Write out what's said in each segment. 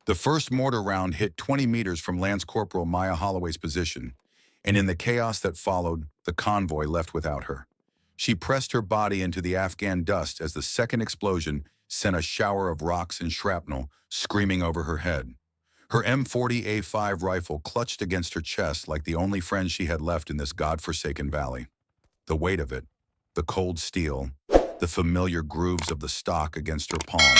The first mortar round hit 20 meters from Lance Corporal Maya Holloway's position, and in the chaos that followed, the convoy left without her. She pressed her body into the Afghan dust as the second explosion sent a shower of rocks and shrapnel screaming over her head. Her M40A5 rifle clutched against her chest like the only friend she had left in this godforsaken valley. The weight of it, the cold steel, the familiar grooves of the stock against her palm.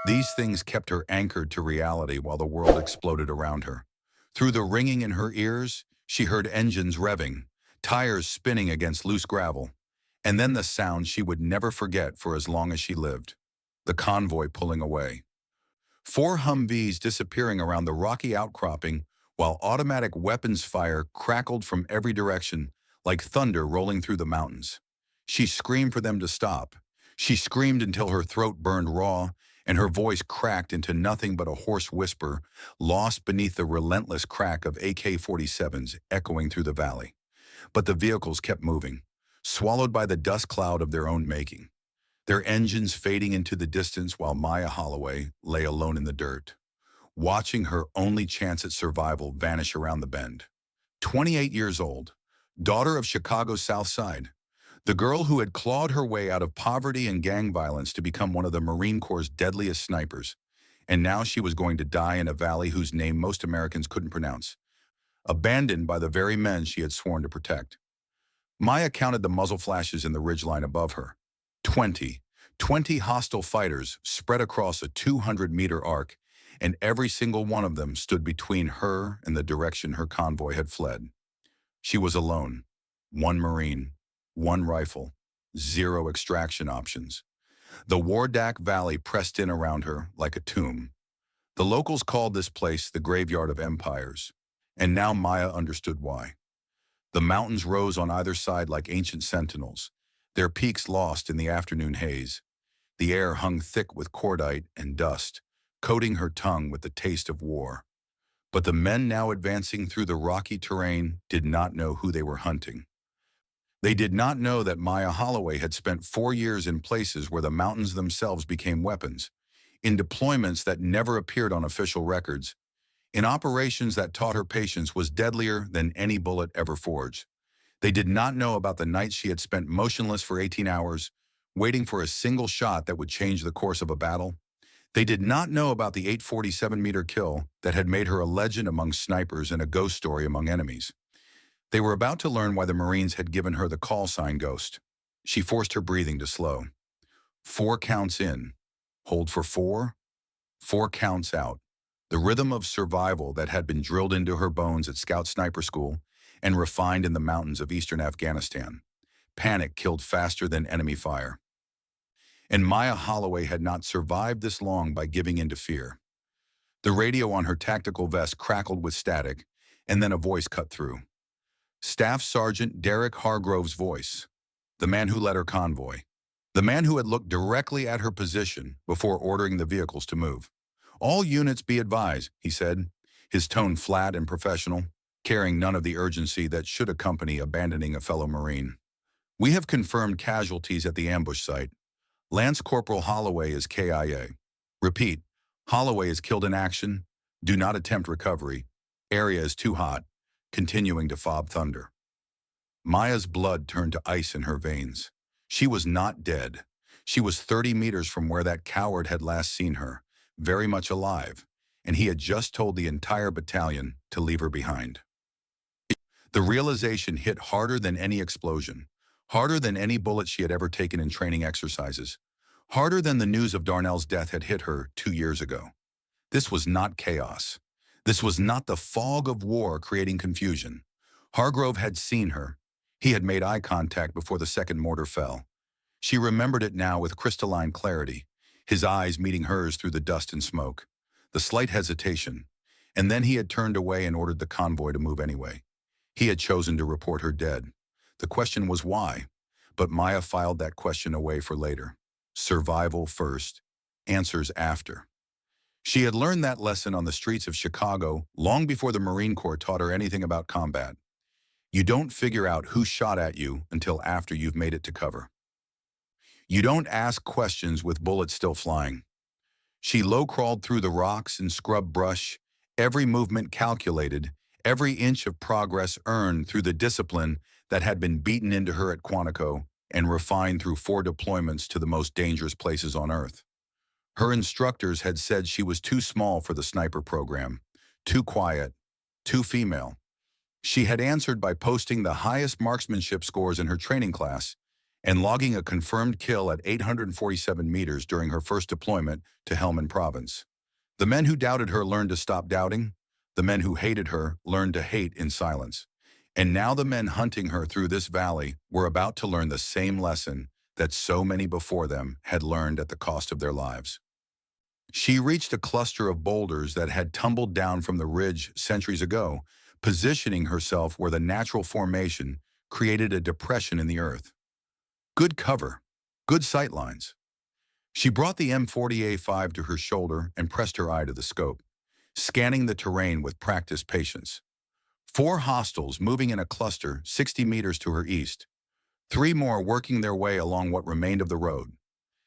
These things kept her anchored to reality while the world exploded around her. Through the ringing in her ears, she heard engines revving, tires spinning against loose gravel, and then the sound she would never forget for as long as she lived. The convoy pulling away. Four Humvees disappearing around the rocky outcropping while automatic weapons fire crackled from every direction like thunder rolling through the mountains. She screamed for them to stop. She screamed until her throat burned raw and her voice cracked into nothing but a hoarse whisper, lost beneath the relentless crack of AK-47s echoing through the valley. But the vehicles kept moving, swallowed by the dust cloud of their own making, their engines fading into the distance while Maya Holloway lay alone in the dirt, watching her only chance at survival vanish around the bend. 28 years old, daughter of Chicago's South Side, the girl who had clawed her way out of poverty and gang violence to become one of the Marine Corps' deadliest snipers, and now she was going to die in a valley whose name most Americans couldn't pronounce, abandoned by the very men she had sworn to protect. Maya counted the muzzle flashes in the ridgeline above her. 20. 20 hostile fighters spread across a 200-meter arc, and every single one of them stood between her and the direction her convoy had fled. She was alone. One Marine, one rifle, zero extraction options. The Wardak Valley pressed in around her like a tomb. The locals called this place the graveyard of empires, and now Maya understood why. The mountains rose on either side like ancient sentinels, their peaks lost in the afternoon haze. The air hung thick with cordite and dust, coating her tongue with the taste of war. But the men now advancing through the rocky terrain did not know who they were hunting. They did not know that Maya Holloway had spent 4 years in places where the mountains themselves became weapons, in deployments that never appeared on official records, in operations that taught her patience was deadlier than any bullet ever forged. They did not know about the nights she had spent motionless for 18 hours, waiting for a single shot that would change the course of a battle. They did not know about the 847-meter kill that had made her a legend among snipers and a ghost story among enemies. They were about to learn why the Marines had given her the call sign Ghost. She forced her breathing to slow. 4 counts in. Hold for 4. 4 counts out. The rhythm of survival that had been drilled into her bones at Scout Sniper School and refined in the mountains of eastern Afghanistan. Panic killed faster than enemy fire. And Maya Holloway had not survived this long by giving in to fear. The radio on her tactical vest crackled with static, and then a voice cut through. Staff Sergeant Derek Hargrove's voice, the man who led her convoy, the man who had looked directly at her position before ordering the vehicles to move. "All units be advised," he said, his tone flat and professional, carrying none of the urgency that should accompany abandoning a fellow Marine. "We have confirmed casualties at the ambush site. Lance Corporal Holloway is KIA. Repeat, Holloway is killed in action. Do not attempt recovery. Area is too hot." Continuing to fob thunder. Maya's blood turned to ice in her veins. She was not dead. She was 30 meters from where that coward had last seen her, very much alive, and he had just told the entire battalion to leave her behind. The realization hit harder than any explosion, harder than any bullet she had ever taken in training exercises, harder than the news of Darnell's death had hit her 2 years ago. This was not chaos. This was not the fog of war creating confusion. Hargrove had seen her. He had made eye contact before the second mortar fell. She remembered it now with crystalline clarity, his eyes meeting hers through the dust and smoke, the slight hesitation, and then he had turned away and ordered the convoy to move anyway. He had chosen to report her dead. The question was why, but Maya filed that question away for later. Survival first, answers after. She had learned that lesson on the streets of Chicago long before the Marine Corps taught her anything about combat. You don't figure out who shot at you until after you've made it to cover. You don't ask questions with bullets still flying. She low-crawled through the rocks and scrub brush, every movement calculated, every inch of progress earned through the discipline that had been beaten into her at Quantico and refined through 4 deployments to the most dangerous places on Earth. Her instructors had said she was too small for the sniper program, too quiet, too female. She had answered by posting the highest marksmanship scores in her training class and logging a confirmed kill at 847 meters during her first deployment to Helmand Province. The men who doubted her learned to stop doubting. The men who hated her learned to hate in silence. And now the men hunting her through this valley were about to learn the same lesson that so many before them had learned at the cost of their lives. She reached a cluster of boulders that had tumbled down from the ridge centuries ago, positioning herself where the natural formation created a depression in the earth. Good cover, good sight lines. She brought the M40A5 to her shoulder and pressed her eye to the scope, scanning the terrain with practiced patience. 4 hostiles moving in a cluster 60 meters to her east, 3 more working their way along what remained of the road.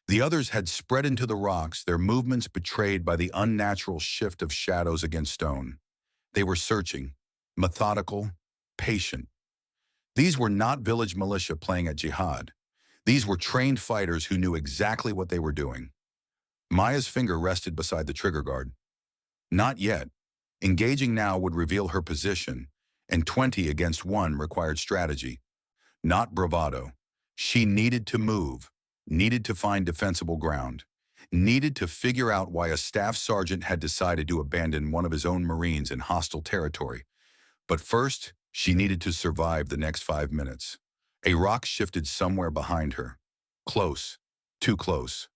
The others had spread into the rocks, their movements betrayed by the unnatural shift of shadows against stone. They were searching, methodical, patient. These were not village militia playing at jihad. These were trained fighters who knew exactly what they were doing. Maya's finger rested beside the trigger guard. Not yet. Engaging now would reveal her position, and 20 against 1 required strategy, not bravado. She needed to move, needed to find defensible ground, needed to figure out why a staff sergeant had decided to abandon one of his own Marines in hostile territory. But first, she needed to survive the next 5 minutes. A rock shifted somewhere behind her. Close, too close.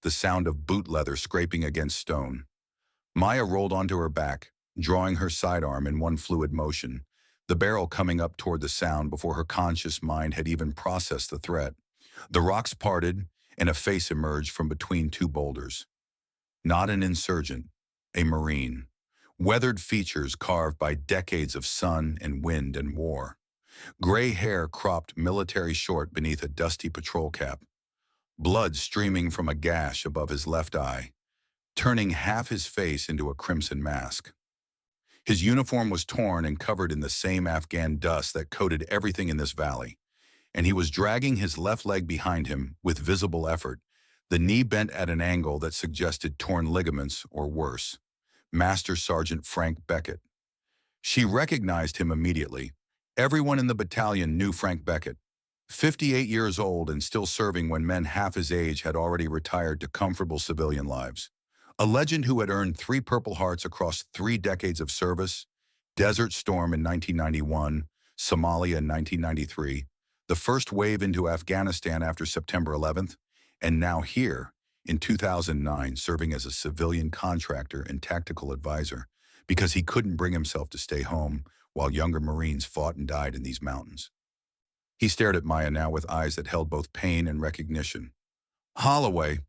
The sound of boot leather scraping against stone. Maya rolled onto her back, drawing her sidearm in one fluid motion, the barrel coming up toward the sound before her conscious mind had even processed the threat. The rocks parted, and a face emerged from between 2 boulders. Not an insurgent, a Marine. Weathered features carved by decades of sun and wind and war. Gray hair cropped military short beneath a dusty patrol cap. Blood streaming from a gash above his left eye, turning half his face into a crimson mask. His uniform was torn and covered in the same Afghan dust that coated everything in this valley, and he was dragging his left leg behind him with visible effort, the knee bent at an angle that suggested torn ligaments or worse. Master Sergeant Frank Beckett. She recognized him immediately. Everyone in the battalion knew Frank Beckett. 58 years old and still serving when men half his age had already retired to comfortable civilian lives. A legend who had earned 3 Purple Hearts across 3 decades of service, Desert Storm in 1991, Somalia in 1993, the first wave into Afghanistan after September 11th, and now here, in 2009, serving as a civilian contractor and tactical advisor because he couldn't bring himself to stay home while younger Marines fought and died in these mountains. He stared at Maya now with eyes that held both pain and recognition. "Holloway,"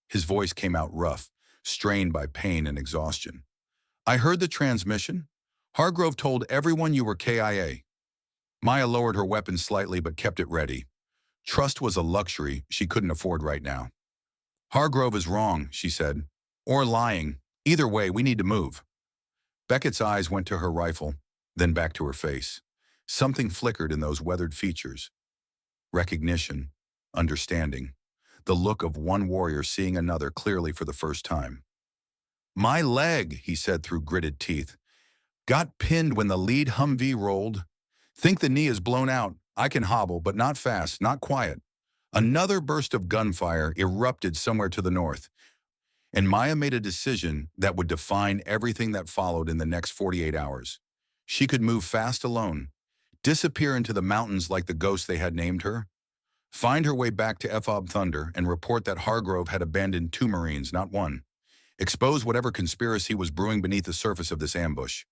his voice came out rough, strained by pain and exhaustion. "I heard the transmission. Hargrove told everyone you were KIA. Maya lowered her weapon slightly but kept it ready. Trust was a luxury she couldn't afford right now. "Hargrove is wrong," she said. "Or lying. Either way, we need to move." Beckett's eyes went to her rifle, then back to her face. Something flickered in those weathered features. Recognition, understanding, the look of one warrior seeing another clearly for the first time. "My leg," he said through gritted teeth. "Got pinned when the lead Humvee rolled. Think the knee is blown out. I can hobble, but not fast, not quiet." Another burst of gunfire erupted somewhere to the north, and Maya made a decision that would define everything that followed in the next 48 hours. She could move fast alone, disappear into the mountains like the ghost they had named her, find her way back to Fob Thunder and report that Hargrove had abandoned 2 Marines, not 1. Expose whatever conspiracy was brewing beneath the surface of this ambush.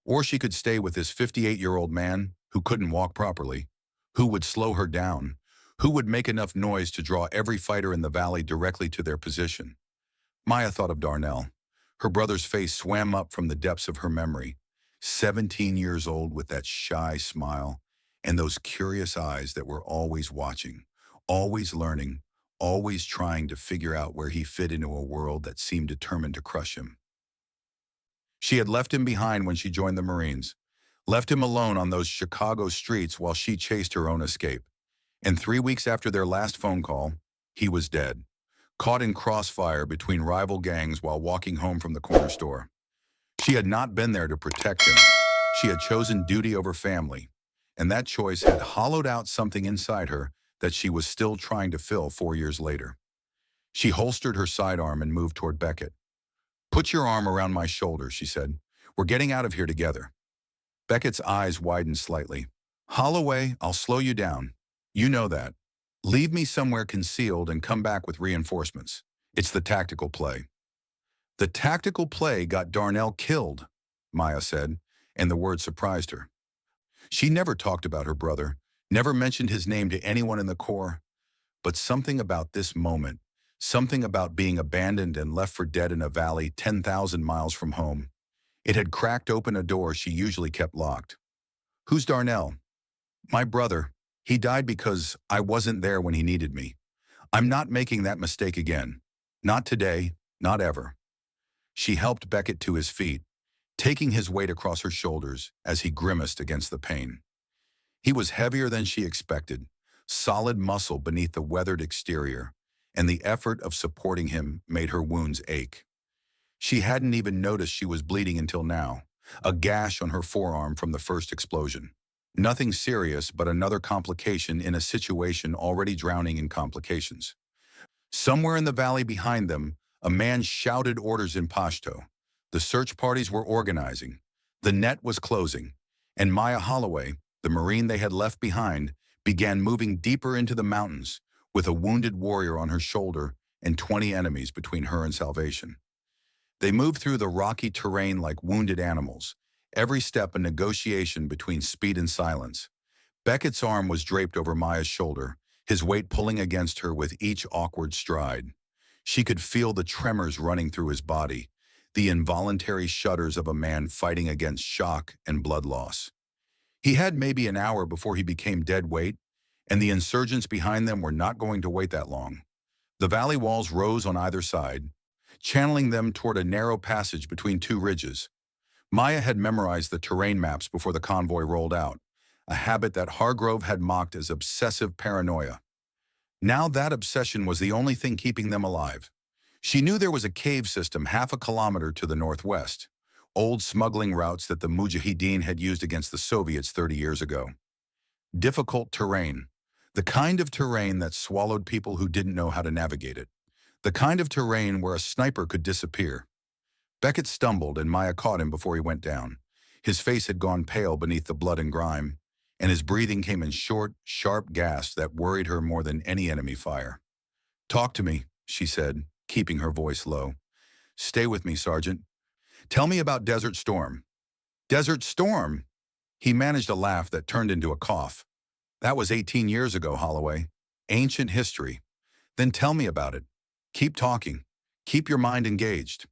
Or she could stay with this 58-year-old man who couldn't walk properly, who would slow her down, who would make enough noise to draw every fighter in the valley directly to their position. Maya thought of Darnell. Her brother's face swam up from the depths of her memory. 17 years old with that shy smile and those curious eyes that were always watching, always learning, always trying to figure out where he fit into a world that seemed determined to crush him. She had left him behind when she joined the Marines, left him alone on those Chicago streets while she chased her own escape. And 3 weeks after their last phone call, he was dead, caught in crossfire between rival gangs while walking home from the corner store. She had not been there to protect him. She had chosen duty over family, and that choice had hollowed out something inside her that she was still trying to fill 4 years later. She holstered her sidearm and moved toward Beckett. "Put your arm around my shoulder," she said. "We're getting out of here together." Beckett's eyes widened slightly. "Holloway, I'll slow you down. You know that. Leave me somewhere concealed and come back with reinforcements. It's the tactical play." "The tactical play got Darnell killed," Maya said, and the word surprised her. She never talked about her brother, never mentioned his name to anyone in the Corps, but something about this moment, something about being abandoned and left for dead in a valley 10,000 miles from home, it had cracked open a door she usually kept locked. "Who's Darnell?" "My brother. He died because I wasn't there when he needed me. I'm not making that mistake again. Not today, not ever." She helped Beckett to his feet, taking his weight across her shoulders as he grimaced against the pain. He was heavier than she expected, solid muscle beneath the weathered exterior, and the effort of supporting him made her wounds ache. She hadn't even noticed she was bleeding until now, a gash on her forearm from the first explosion. Nothing serious, but another complication in a situation already drowning in complications. Somewhere in the valley behind them, a man shouted orders in Pashto. The search parties were organizing. The net was closing, and Maya Holloway, the Marine they had left behind, began moving deeper into the mountains with a wounded warrior on her shoulder and 20 enemies between her and salvation. They moved through the rocky terrain like wounded animals, every step a negotiation between speed and silence. Beckett's arm was draped over Maya's shoulder, his weight pulling against her with each awkward stride. She could feel the tremors running through his body, the involuntary shudders of a man fighting against shock and blood loss. He had maybe an hour before he became dead weight, and the insurgents behind them were not going to wait that long. The valley walls rose on either side, channeling them toward a narrow passage between two ridges. Maya had memorized the terrain maps before the convoy rolled out, a habit that Hargrove had mocked as obsessive paranoia. Now that obsession was the only thing keeping them alive. She knew there was a cave system half a kilometer to the northwest, old smuggling routes that the Mujahideen had used against the Soviets 30 years ago. Difficult terrain, the kind of terrain that swallowed people who didn't know how to navigate it, the kind of terrain where a sniper could disappear. Beckett stumbled and Maya caught him before he went down. His face had gone pale beneath the blood and grime, and his breathing came in short, sharp gasps that worried her more than any enemy fire. "Talk to me," she said, keeping her voice low. "Stay with me, Sergeant. Tell me about Desert Storm." "Desert Storm?" He managed a laugh that turned into a cough. "That was 18 years ago, Holloway. Ancient history. Then tell me about it. Keep talking. Keep your mind engaged."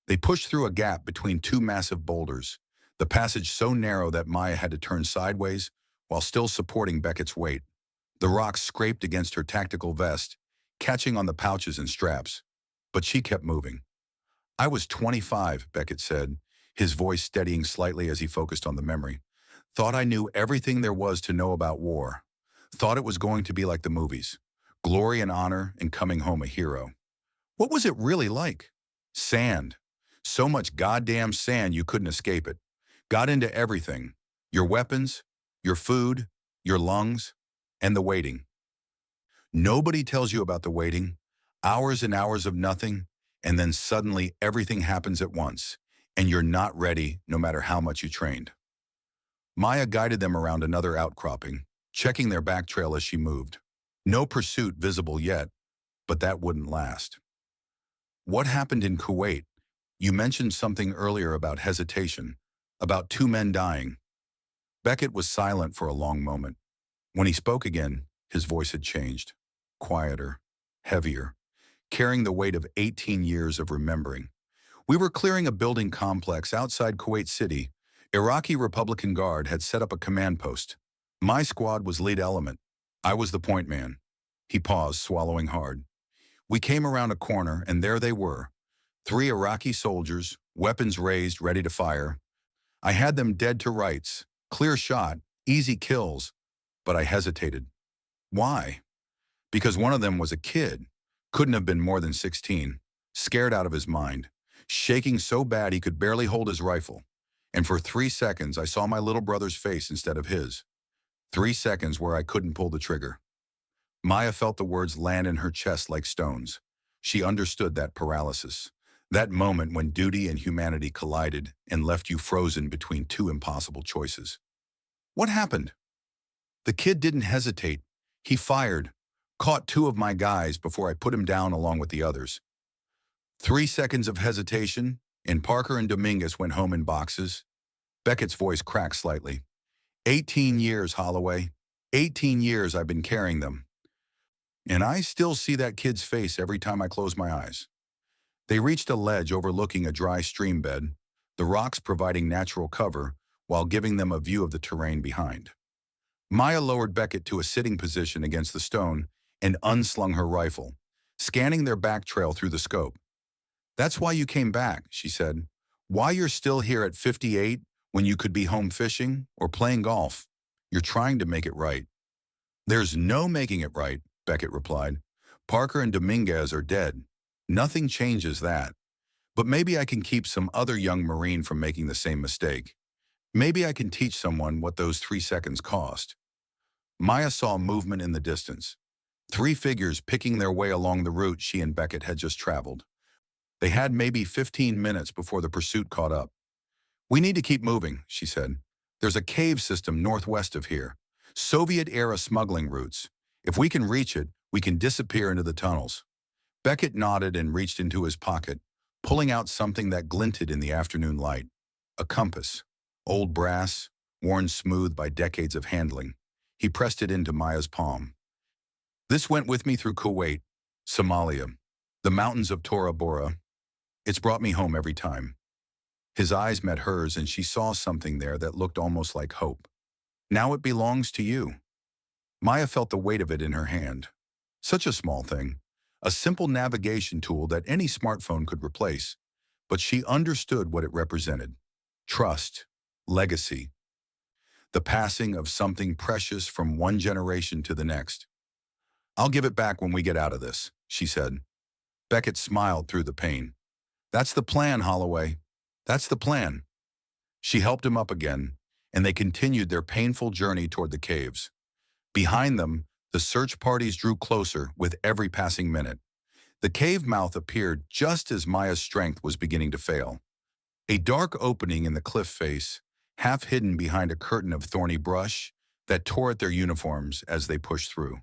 They pushed through a gap between two massive boulders, the passage so narrow that Maya had to turn sideways while still supporting Beckett's weight. The rocks scraped against her tactical vest, catching on the pouches and straps. But she kept moving. "I was 25, Beckett said, his voice steadying slightly as he focused on the memory. "Thought I knew everything there was to know about war. Thought it was going to be like the movies. Glory and honor and coming home a hero. What was it really like? Sand. So much goddamn sand you couldn't escape it. Got into everything. Your weapons, your food, your lungs, and the waiting. Nobody tells you about the waiting. Hours and hours of nothing, and then suddenly everything happens at once, and you're not ready no matter how much you trained." Maya guided them around another outcropping, checking their back trail as she moved. No pursuit visible yet, but that wouldn't last. "What happened in Kuwait? You mentioned something earlier about hesitation, about 2 men dying." Beckett was silent for a long moment. When he spoke again, his voice had changed, quieter, heavier, carrying the weight of 18 years of remembering. "We were clearing a building complex outside Kuwait City. Iraqi Republican Guard had set up a command post. My squad was lead element. I was the point man." He paused, swallowing hard. We came around a corner, and there they were. 3 Iraqi soldiers, weapons raised, ready to fire. I had them dead to rights. Clear shot, easy kills. But I hesitated. Why? Because one of them was a kid. Couldn't have been more than 16. Scared out of his mind. Shaking so bad he could barely hold his rifle. And for 3 seconds, I saw my little brother's face instead of his. 3 seconds where I couldn't pull the trigger. Maya felt the words land in her chest like stones. She understood that paralysis. That moment when duty and humanity collided and left you frozen between 2 impossible choices. What happened? The kid didn't hesitate. He fired, caught 2 of my guys before I put him down along with the others. 3 seconds of hesitation, and Parker and Dominguez went home in boxes. Beckett's voice cracked slightly. 18 years, Holloway. 18 years I've been carrying them. And I still see that kid's face every time I close my eyes. They reached a ledge overlooking a dry stream bed, the rocks providing natural cover while giving them a view of the terrain behind. Maya lowered Beckett to a sitting position against the stone and unslung her rifle, scanning their back trail through the scope. That's why you came back, she said. Why you're still here at 58 when you could be home fishing or playing golf. You're trying to make it right. There's no making it right, Beckett replied. Parker and Dominguez are dead. Nothing changes that. But maybe I can keep some other young Marine from making the same mistake. Maybe I can teach someone what those 3 seconds cost. Maya saw movement in the distance. 3 figures picking their way along the route she and Beckett had just traveled. They had maybe 15 minutes before the pursuit caught up. We need to keep moving, she said. There's a cave system northwest of here. Soviet-era smuggling routes. If we can reach it, we can disappear into the tunnels. Beckett nodded and reached into his pocket, pulling out something that glinted in the afternoon light. A compass. Old brass, worn smooth by decades of handling. He pressed it into Maya's palm. This went with me through Kuwait, Somalia, the mountains of Tora Bora. It's brought me home every time. His eyes met hers, and she saw something there that looked almost like hope. Now it belongs to you. Maya felt the weight of it in her hand. Such a small thing. A simple navigation tool that any smartphone could replace. But she understood what it represented. Trust. Legacy. The passing of something precious from one generation to the next. I'll give it back when we get out of this, she said. Beckett smiled through the pain. That's the plan, Holloway. That's the plan. She helped him up again, and they continued their painful journey toward the caves. Behind them, the search parties drew closer with every passing minute. The cave mouth appeared just as Maya's strength was beginning to fail. A dark opening in the cliff face, half hidden behind a curtain of thorny brush that tore at their uniforms as they pushed through.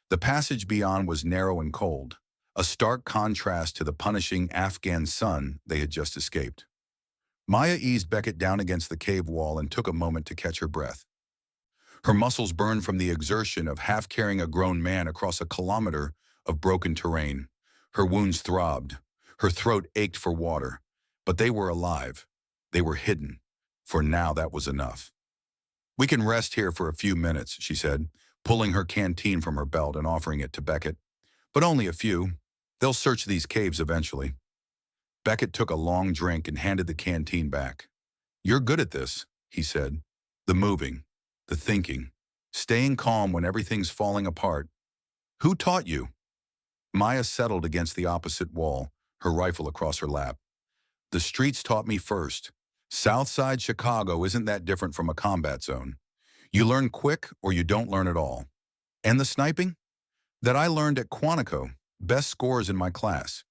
The passage beyond was narrow and cold, a stark contrast to the punishing Afghan sun they had just escaped. Maya eased Beckett down against the cave wall and took a moment to catch her breath. Her muscles burned from the exertion of half-carrying a grown man across a kilometer of broken terrain. Her wounds throbbed. Her throat ached for water. But they were alive. They were hidden. For now, that was enough. We can rest here for a few minutes, she said, pulling her canteen from her belt and offering it to Beckett. But only a few. They'll search these caves eventually. Beckett took a long drink and handed the canteen back. You're good at this, he said. The moving, the thinking, staying calm when everything's falling apart. Who taught you? Maya settled against the opposite wall, her rifle across her lap. The streets taught me first. Southside Chicago isn't that different from a combat zone. You learn quick or you don't learn at all. And the sniping? That I learned at Quantico, best scores in my class.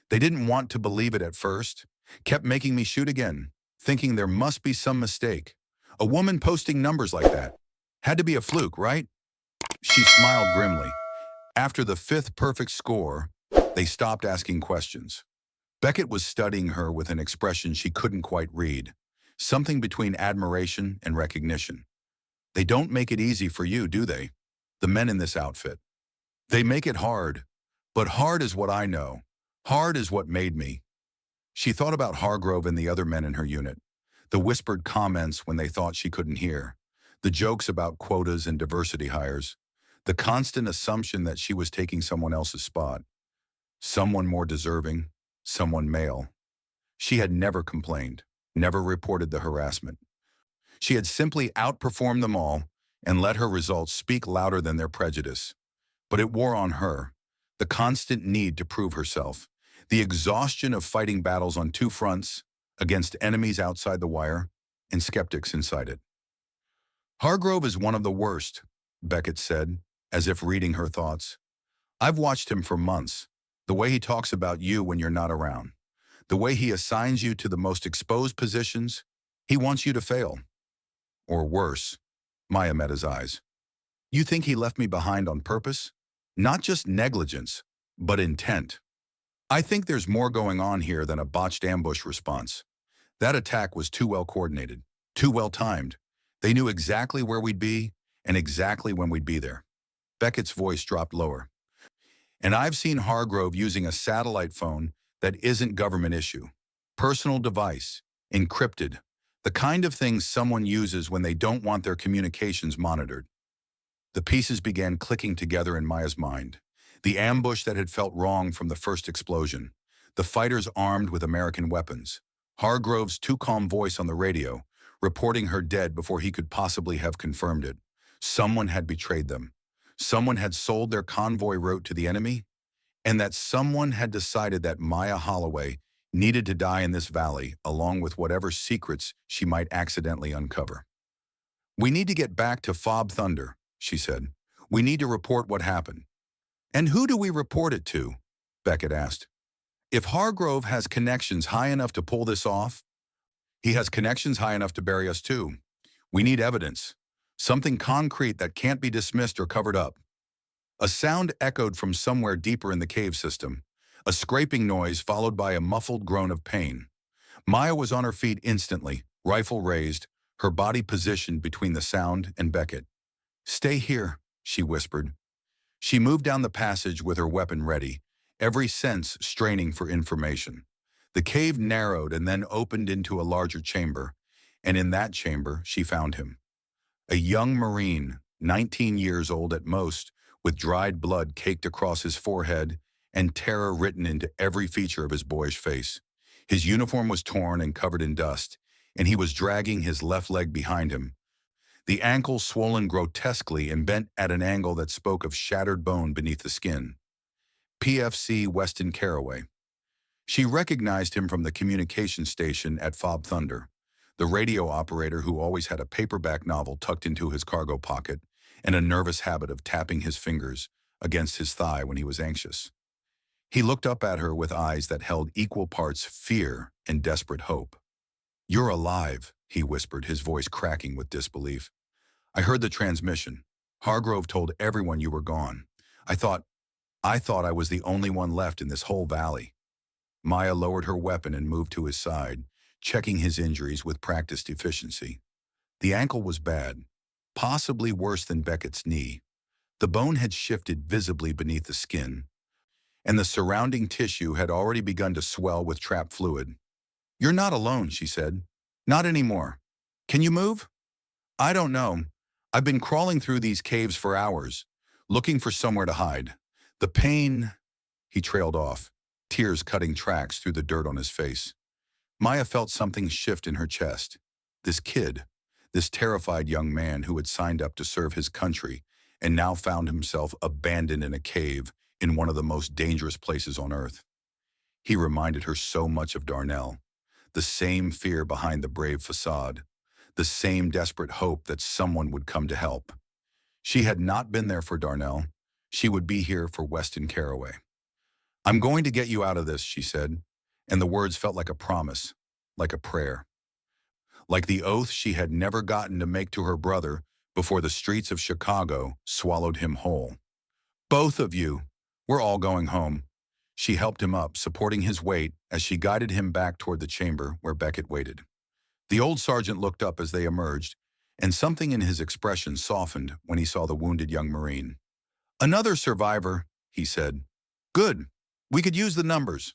They didn't want to believe it at first, kept making me shoot again, thinking there must be some mistake. A woman posting numbers like that. Had to be a fluke, right? She smiled grimly. After the 5th perfect score, they stopped asking questions. Beckett was studying her with an expression she couldn't quite read, something between admiration and recognition. They don't make it easy for you, do they? The men in this outfit. They make it hard, but hard is what I know. Hard is what made me. She thought about Hargrove and the other men in her unit, the whispered comments when they thought she couldn't hear, the jokes about quotas and diversity hires, the constant assumption that she was taking someone else's spot. Someone more deserving, someone male. She had never complained, never reported the harassment. She had simply outperformed them all and let her results speak louder than their prejudice. But it wore on her, the constant need to prove herself, the exhaustion of fighting battles on two fronts, against enemies outside the wire and skeptics inside it. Hargrove is one of the worst, Beckett said, as if reading her thoughts. I've watched him for months. The way he talks about you when you're not around. The way he assigns you to the most exposed positions. He wants you to fail. Or worse. Maya met his eyes. You think he left me behind on purpose? Not just negligence, but intent. I think there's more going on here than a botched ambush response. That attack was too well coordinated, too well timed. They knew exactly where we'd be and exactly when we'd be there. Beckett's voice dropped lower. And I've seen Hargrove using a satellite phone that isn't government issue. Personal device, encrypted, the kind of thing someone uses when they don't want their communications monitored. The pieces began clicking together in Maya's mind. The ambush that had felt wrong from the first explosion. The fighters armed with American weapons. Hargrove's too calm voice on the radio, reporting her dead before he could possibly have confirmed it. Someone had betrayed them. Someone had sold their convoy route to the enemy, and that someone had decided that Maya Holloway needed to die in this valley along with whatever secrets she might accidentally uncover. We need to get back to Fob Thunder, she said. We need to report what happened. And who do we report it to? Beckett asked. If Hargrove has connections high enough to pull this off, he has connections high enough to bury us too. We need evidence. Something concrete that can't be dismissed or covered up. A sound echoed from somewhere deeper in the cave system, a scraping noise followed by a muffled groan of pain. Maya was on her feet instantly, rifle raised, her body positioned between the sound and Beckett. Stay here, she whispered. She moved down the passage with her weapon ready, every sense straining for information. The cave narrowed and then opened into a larger chamber, and in that chamber she found him. A young Marine, 19 years old at most, with dried blood caked across his forehead and terror written into every feature of his boyish face. His uniform was torn and covered in dust, and he was dragging his left leg behind him, the ankle swollen grotesquely and bent at an angle that spoke of shattered bone beneath the skin. PFC Weston Carraway. She recognized him from the communication station at Fob Thunder, the radio operator who always had a paperback novel tucked into his cargo pocket and a nervous habit of tapping his fingers against his thigh when he was anxious. He looked up at her with eyes that held equal parts fear and desperate hope. You're alive, he whispered, his voice cracking with disbelief. I heard the transmission. Hargrove told everyone you were gone. I thought I was the only one left in this whole valley. Maya lowered her weapon and moved to his side, checking his injuries with practiced efficiency. The ankle was bad, possibly worse than Beckett's knee. The bone had shifted visibly beneath the skin, and the surrounding tissue had already begun to swell with trapped fluid. You're not alone, she said. Not anymore. Can you move? I don't know. I've been crawling through these caves for hours, looking for somewhere to hide. The pain, he trailed off, tears cutting tracks through the dirt on his face. Maya felt something shift in her chest. This kid, this terrified young man who had signed up to serve his country and now found himself abandoned in a cave in one of the most dangerous places on earth. He reminded her so much of Darnell, the same fear behind the brave facade, the same desperate hope that someone would come to help. She had not been there for Darnell. She would be here for Weston Carraway. I'm going to get you out of this, she said, and the words felt like a promise, like a prayer. Like the oath she had never gotten to make to her brother before the streets of Chicago swallowed him whole. Both of you, we're all going home. She helped him up, supporting his weight as she guided him back toward the chamber where Beckett waited. The old sergeant looked up as they emerged, and something in his expression softened when he saw the wounded young Marine. Another survivor, he said. Good. We could use the numbers.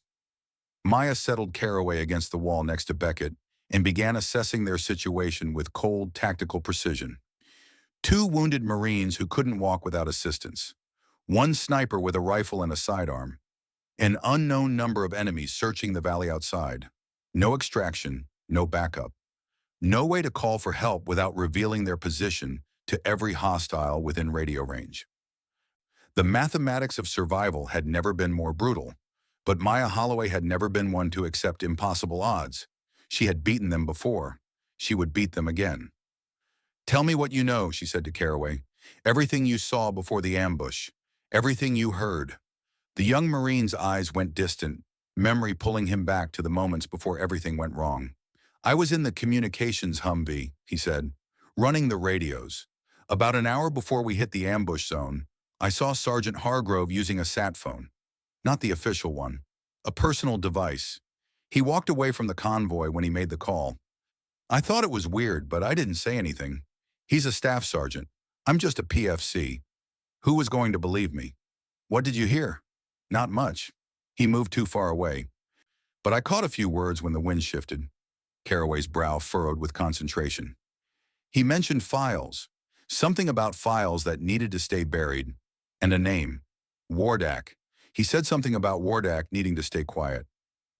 Maya settled Carraway against the wall next to Beckett and began assessing their situation with cold, tactical precision. 2 wounded Marines who couldn't walk without assistance. 1 sniper with a rifle and a sidearm. An unknown number of enemies searching the valley outside. No extraction, no backup. No way to call for help without revealing their position to every hostile within radio range. The mathematics of survival had never been more brutal, but Maya Holloway had never been one to accept impossible odds. She had beaten them before. She would beat them again. "Tell me what you know," she said to Caraway. "Everything you saw before the ambush. Everything you heard." The young Marine's eyes went distant, memory pulling him back to the moments before everything went wrong. "I was in the communications Humvee," he said, "running the radios. About an hour before we hit the ambush zone, I saw Sergeant Hargrove using a sat phone. Not the official one. A personal device. He walked away from the convoy when he made the call. I thought it was weird, but I didn't say anything. He's a staff sergeant. I'm just a PFC. Who was going to believe me? What did you hear? Not much. He moved too far away. But I caught a few words when the wind shifted." Caraway's brow furrowed with concentration. "He mentioned files. Something about files that needed to stay buried. And a name. Wardak. He said something about Wardak needing to stay quiet."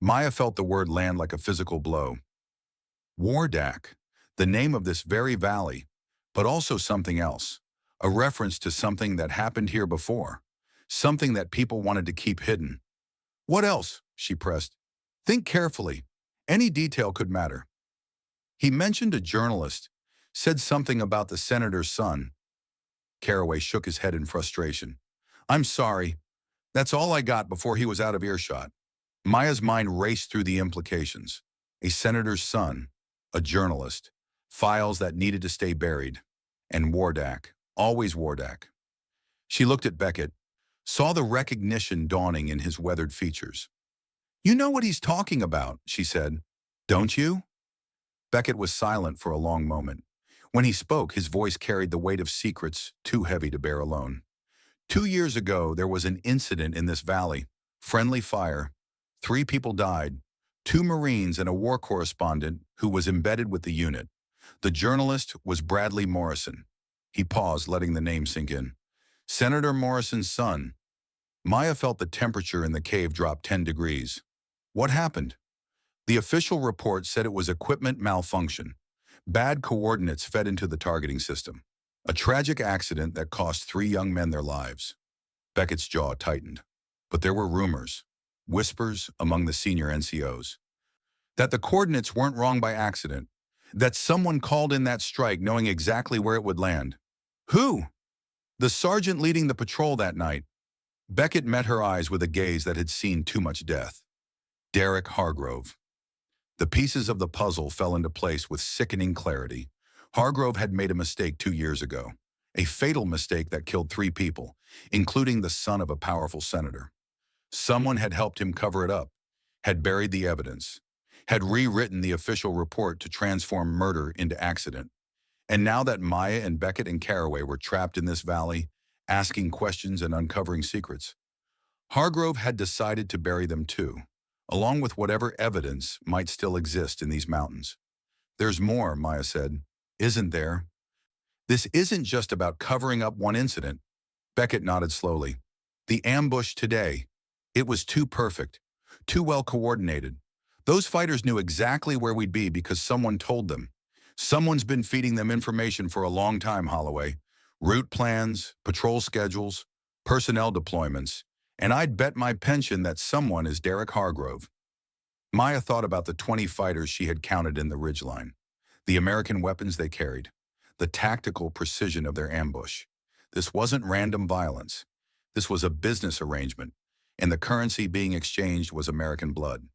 Maya felt the word land like a physical blow. Wardak. The name of this very valley, but also something else. A reference to something that happened here before. Something that people wanted to keep hidden. "What else?" she pressed. "Think carefully. Any detail could matter." "He mentioned a journalist. Said something about the senator's son." Caraway shook his head in frustration. "I'm sorry. That's all I got before he was out of earshot." Maya's mind raced through the implications. A senator's son. A journalist. Files that needed to stay buried. And Wardak. Always Wardak. She looked at Beckett, saw the recognition dawning in his weathered features. "You know what he's talking about," she said. "Don't you?" Beckett was silent for a long moment. When he spoke, his voice carried the weight of secrets too heavy to bear alone. 2 years ago, there was an incident in this valley. Friendly fire. 3 people died. 2 Marines and a war correspondent who was embedded with the unit. The journalist was Bradley Morrison. He paused, letting the name sink in. Senator Morrison's son. Maya felt the temperature in the cave drop 10 degrees. What happened? The official report said it was equipment malfunction. Bad coordinates fed into the targeting system. A tragic accident that cost 3 young men their lives. Beckett's jaw tightened. But there were rumors, whispers among the senior NCOs, that the coordinates weren't wrong by accident, that someone called in that strike knowing exactly where it would land. Who? The sergeant leading the patrol that night. Beckett met her eyes with a gaze that had seen too much death. Derek Hargrove. The pieces of the puzzle fell into place with sickening clarity. Hargrove had made a mistake 2 years ago. A fatal mistake that killed 3 people, including the son of a powerful senator. Someone had helped him cover it up, had buried the evidence, had rewritten the official report to transform murder into accident. And now that Maya and Beckett and Caraway were trapped in this valley, asking questions and uncovering secrets, Hargrove had decided to bury them too, along with whatever evidence might still exist in these mountains. There's more, Maya said. Isn't there? This isn't just about covering up one incident. Beckett nodded slowly. The ambush today. It was too perfect, too well coordinated. Those fighters knew exactly where we'd be because someone told them. Someone's been feeding them information for a long time, Holloway. Route plans, patrol schedules, personnel deployments, and I'd bet my pension that someone is Derek Hargrove. Maya thought about the 20 fighters she had counted in the ridgeline, the American weapons they carried, the tactical precision of their ambush. This wasn't random violence. This was a business arrangement, and the currency being exchanged was American blood.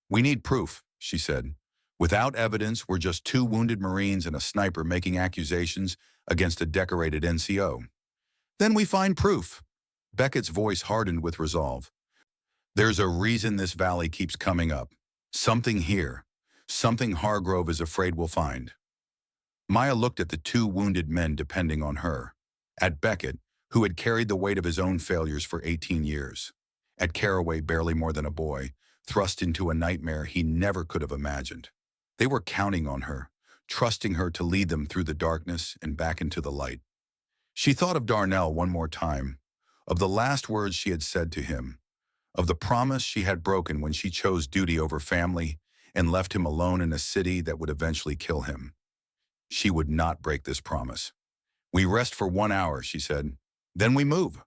We need proof, she said. Without evidence, we're just 2 wounded Marines and a sniper making accusations against a decorated NCO. Then we find proof. Beckett's voice hardened with resolve. There's a reason this valley keeps coming up. Something here. Something Hargrove is afraid we'll find. Maya looked at the 2 wounded men depending on her. At Beckett, who had carried the weight of his own failures for 18 years. At Caraway, barely more than a boy, thrust into a nightmare he never could have imagined. They were counting on her, trusting her to lead them through the darkness and back into the light. She thought of Darnell one more time, of the last words she had said to him, of the promise she had broken when she chose duty over family and left him alone in a city that would eventually kill him. She would not break this promise. "We rest for 1 hour," she said. "Then we move.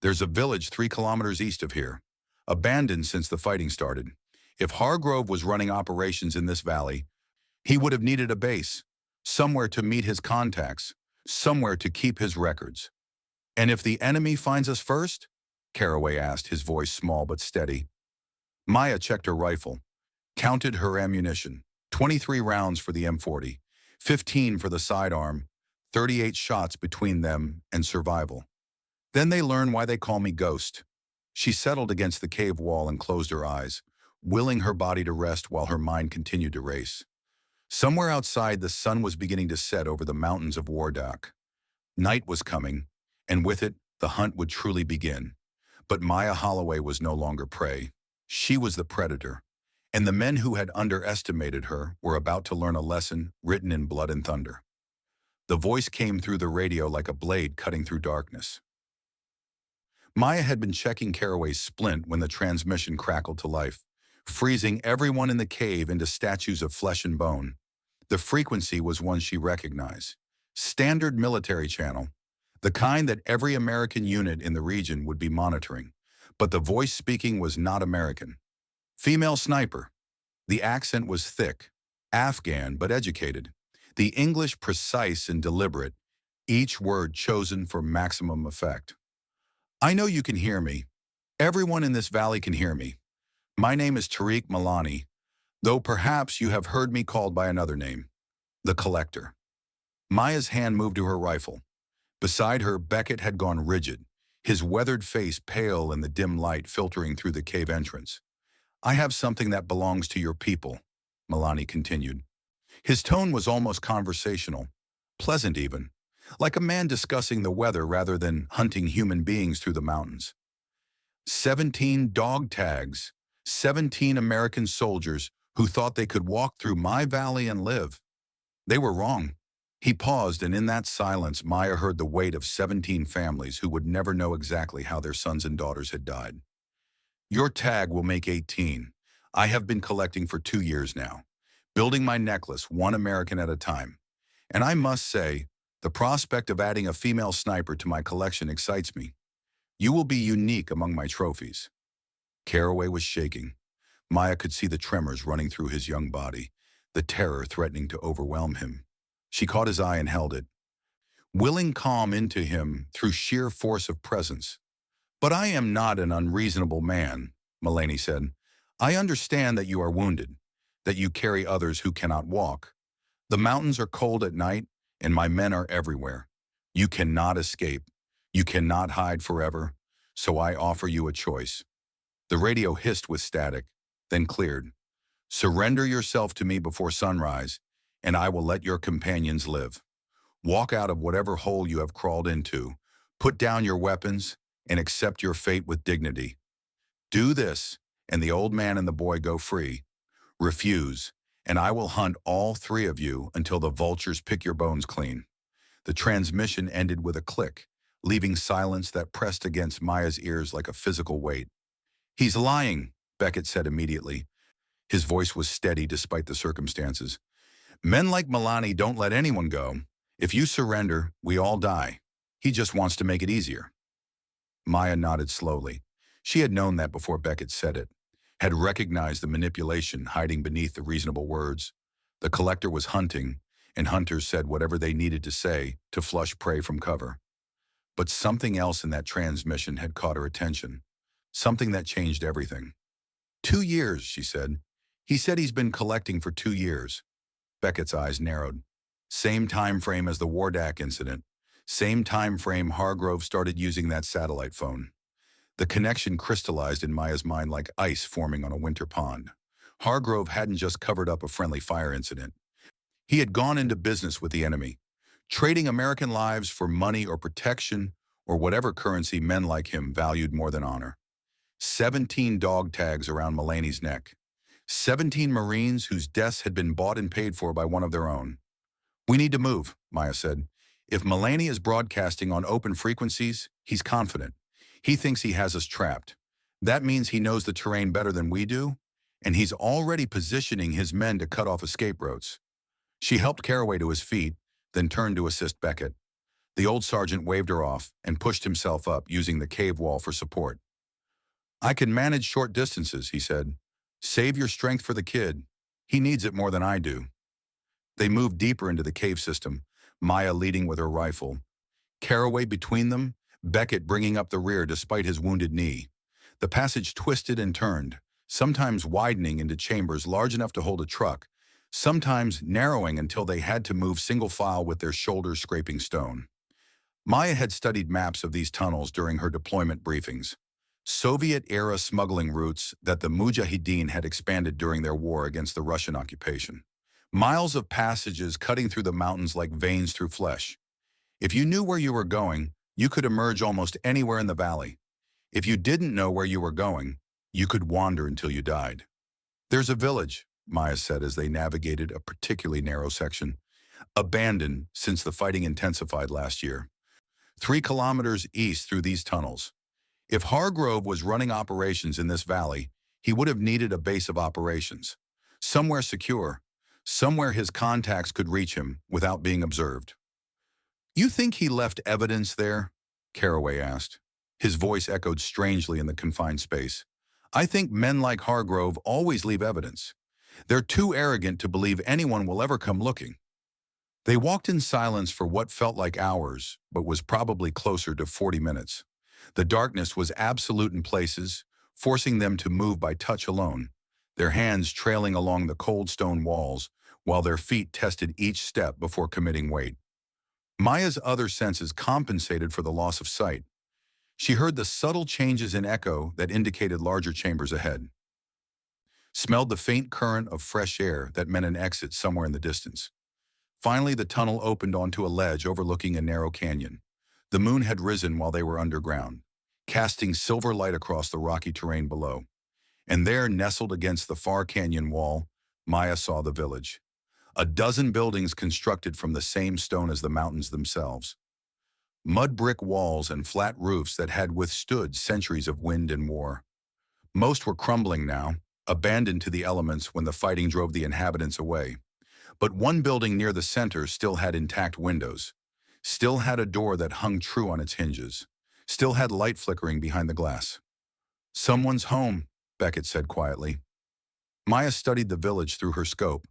There's a village 3 kilometers east of here, abandoned since the fighting started. If Hargrove was running operations in this valley, he would have needed a base, somewhere to meet his contacts, somewhere to keep his records. And if the enemy finds us first?" Caraway asked, his voice small but steady. Maya checked her rifle, counted her ammunition. 23 rounds for the M40, 15 for the sidearm, 38 shots between them and survival. "Then they learn why they call me Ghost." She settled against the cave wall and closed her eyes, willing her body to rest while her mind continued to race. Somewhere outside, the sun was beginning to set over the mountains of Wardak. Night was coming, and with it, the hunt would truly begin. But Maya Holloway was no longer prey. She was the predator, and the men who had underestimated her were about to learn a lesson written in blood and thunder. The voice came through the radio like a blade cutting through darkness. Maya had been checking Caraway's splint when the transmission crackled to life, freezing everyone in the cave into statues of flesh and bone. The frequency was one she recognized. Standard military channel, the kind that every American unit in the region would be monitoring. But the voice speaking was not American. Female sniper. The accent was thick, Afghan but educated. The English precise and deliberate, each word chosen for maximum effect. "I know you can hear me. Everyone in this valley can hear me. My name is Tariq Milani, though perhaps you have heard me called by another name, the Collector." Maya's hand moved to her rifle. Beside her, Beckett had gone rigid, his weathered face pale in the dim light filtering through the cave entrance. "I have something that belongs to your people," Milani continued. His tone was almost conversational, pleasant even, like a man discussing the weather rather than hunting human beings through the mountains. 17 dog tags, 17 American soldiers who thought they could walk through my valley and live. They were wrong. He paused, and in that silence, Maya heard the weight of 17 families who would never know exactly how their sons and daughters had died. "Your tag will make 18. I have been collecting for 2 years now, building my necklace one American at a time. And I must say, the prospect of adding a female sniper to my collection excites me. You will be unique among my trophies." Caraway was shaking. Maya could see the tremors running through his young body, the terror threatening to overwhelm him. She caught his eye and held it, willing calm into him through sheer force of presence. "But I am not an unreasonable man," Milani said. "I understand that you are wounded, that you carry others who cannot walk. The mountains are cold at night, and my men are everywhere. You cannot escape. You cannot hide forever, so I offer you a choice." The radio hissed with static, then cleared. "Surrender yourself to me before sunrise, and I will let your companions live. Walk out of whatever hole you have crawled into, put down your weapons, and accept your fate with dignity. Do this, and the old man and the boy go free. Refuse, and I will hunt all 3 of you until the vultures pick your bones clean." The transmission ended with a click, leaving silence that pressed against Maya's ears like a physical weight. "He's lying," Beckett said immediately. His voice was steady despite the circumstances. "Men like Milani don't let anyone go. If you surrender, we all die. He just wants to make it easier." Maya nodded slowly. She had known that before Beckett said it, had recognized the manipulation hiding beneath the reasonable words. The Collector was hunting, and hunters said whatever they needed to say to flush prey from cover. But something else in that transmission had caught her attention, something that changed everything. 2 years, she said. "He said he's been collecting for 2 years. Beckett's eyes narrowed. Same time frame as the Wardak incident. Same time frame Hargrove started using that satellite phone. The connection crystallized in Maya's mind like ice forming on a winter pond. Hargrove hadn't just covered up a friendly fire incident. He had gone into business with the enemy, trading American lives for money or protection or whatever currency men like him valued more than honor. 17 dog tags around Milani's neck. 17 Marines whose deaths had been bought and paid for by one of their own. "We need to move," Maya said. "If Milani is broadcasting on open frequencies, he's confident. He thinks he has us trapped. That means he knows the terrain better than we do, and he's already positioning his men to cut off escape routes. She helped Caraway to his feet, then turned to assist Beckett. The old sergeant waved her off and pushed himself up, using the cave wall for support. I can manage short distances, he said. Save your strength for the kid. He needs it more than I do. They moved deeper into the cave system, Maya leading with her rifle. Caraway between them, Beckett bringing up the rear despite his wounded knee. The passage twisted and turned, sometimes widening into chambers large enough to hold a truck, sometimes narrowing until they had to move single file with their shoulders scraping stone. Maya had studied maps of these tunnels during her deployment briefings. Soviet-era smuggling routes that the Mujahideen had expanded during their war against the Russian occupation. Miles of passages cutting through the mountains like veins through flesh. If you knew where you were going, you could emerge almost anywhere in the valley. If you didn't know where you were going, you could wander until you died. There's a village, Maya said as they navigated a particularly narrow section, abandoned since the fighting intensified last year. 3 kilometers east through these tunnels. If Hargrove was running operations in this valley, he would have needed a base of operations. Somewhere secure, somewhere his contacts could reach him without being observed. You think he left evidence there? Caraway asked. His voice echoed strangely in the confined space. I think men like Hargrove always leave evidence. They're too arrogant to believe anyone will ever come looking. They walked in silence for what felt like hours, but was probably closer to 40 minutes. The darkness was absolute in places, forcing them to move by touch alone, their hands trailing along the cold stone walls, while their feet tested each step before committing weight. Maya's other senses compensated for the loss of sight. She heard the subtle changes in echo that indicated larger chambers ahead. Smelled the faint current of fresh air that meant an exit somewhere in the distance. Finally, the tunnel opened onto a ledge overlooking a narrow canyon. The moon had risen while they were underground, casting silver light across the rocky terrain below. And there, nestled against the far canyon wall, Maya saw the village. A dozen buildings constructed from the same stone as the mountains themselves. Mud brick walls and flat roofs that had withstood centuries of wind and war. Most were crumbling now, abandoned to the elements when the fighting drove the inhabitants away. But one building near the center still had intact windows, still had a door that hung true on its hinges, still had light flickering behind the glass. Someone's home, Beckett said quietly. Maya studied the village through her scope,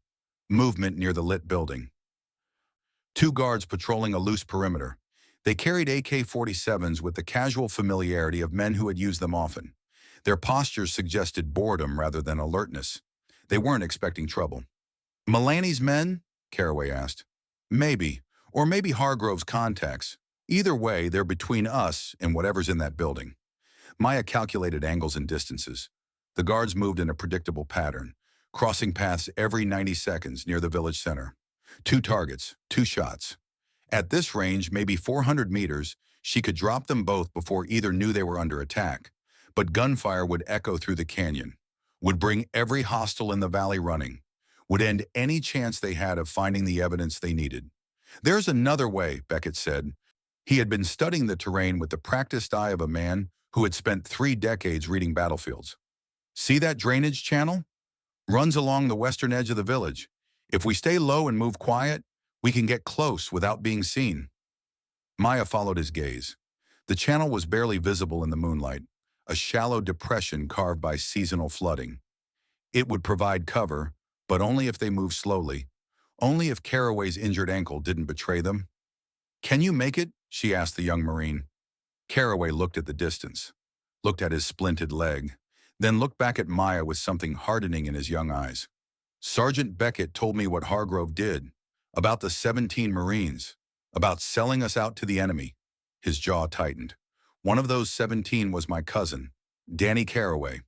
movement near the lit building. 2 guards patrolling a loose perimeter. They carried AK-47s with the casual familiarity of men who had used them often. Their postures suggested boredom rather than alertness. They weren't expecting trouble. Mullaney's men? Caraway asked. Maybe, or maybe Hargrove's contacts. Either way, they're between us and whatever's in that building. Maya calculated angles and distances. The guards moved in a predictable pattern, crossing paths every 90 seconds near the village center. 2 targets, 2 shots. At this range, maybe 400 meters, she could drop them both before either knew they were under attack. But gunfire would echo through the canyon, would bring every hostile in the valley running, would end any chance they had of finding the evidence they needed. There's another way, Beckett said. He had been studying the terrain with the practiced eye of a man who had spent 3 decades reading battlefields. See that drainage channel? Runs along the western edge of the village. If we stay low and move quiet, we can get close without being seen. Maya followed his gaze. The channel was barely visible in the moonlight, a shallow depression carved by seasonal flooding. It would provide cover, but only if they moved slowly, only if Caraway's injured ankle didn't betray them. Can you make it? She asked the young Marine. Caraway looked at the distance, looked at his splinted leg, then looked back at Maya with something hardening in his young eyes. Sergeant Beckett told me what Hargrove did, about the 17 Marines, about selling us out to the enemy. His jaw tightened. One of those 17 was my cousin, Danny Caraway.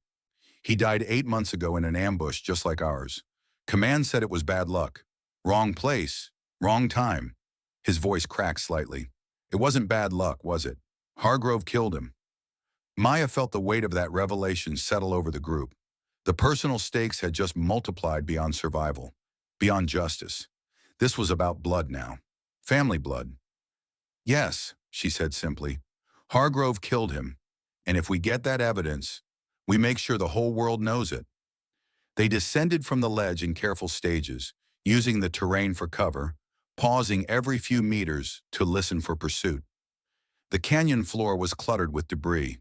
He died 8 months ago in an ambush just like ours. Command said it was bad luck. Wrong place, wrong time. His voice cracked slightly. It wasn't bad luck, was it? Hargrove killed him. Maya felt the weight of that revelation settle over the group. The personal stakes had just multiplied beyond survival, beyond justice. This was about blood now. Family blood. Yes, she said simply. Hargrove killed him. And if we get that evidence, We make sure the whole world knows it. They descended from the ledge in careful stages, using the terrain for cover, pausing every few meters to listen for pursuit. The canyon floor was cluttered with debris,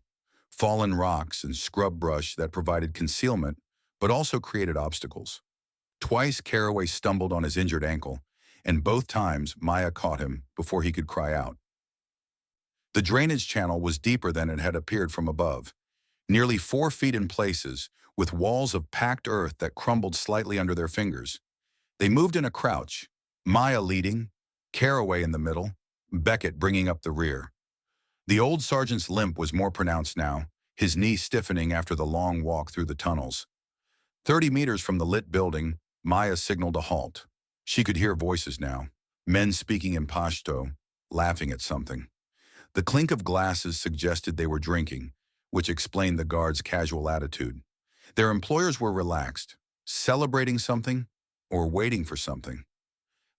fallen rocks and scrub brush that provided concealment, but also created obstacles. Twice Caraway stumbled on his injured ankle, and both times Maya caught him before he could cry out. The drainage channel was deeper than it had appeared from above, nearly 4 feet in places, with walls of packed earth that crumbled slightly under their fingers. They moved in a crouch, Maya leading, Caraway in the middle, Beckett bringing up the rear. The old sergeant's limp was more pronounced now, his knee stiffening after the long walk through the tunnels. 30 meters from the lit building, Maya signaled a halt. She could hear voices now, men speaking in Pashto, laughing at something. The clink of glasses suggested they were drinking, which explained the guards' casual attitude. Their employers were relaxed, celebrating something or waiting for something.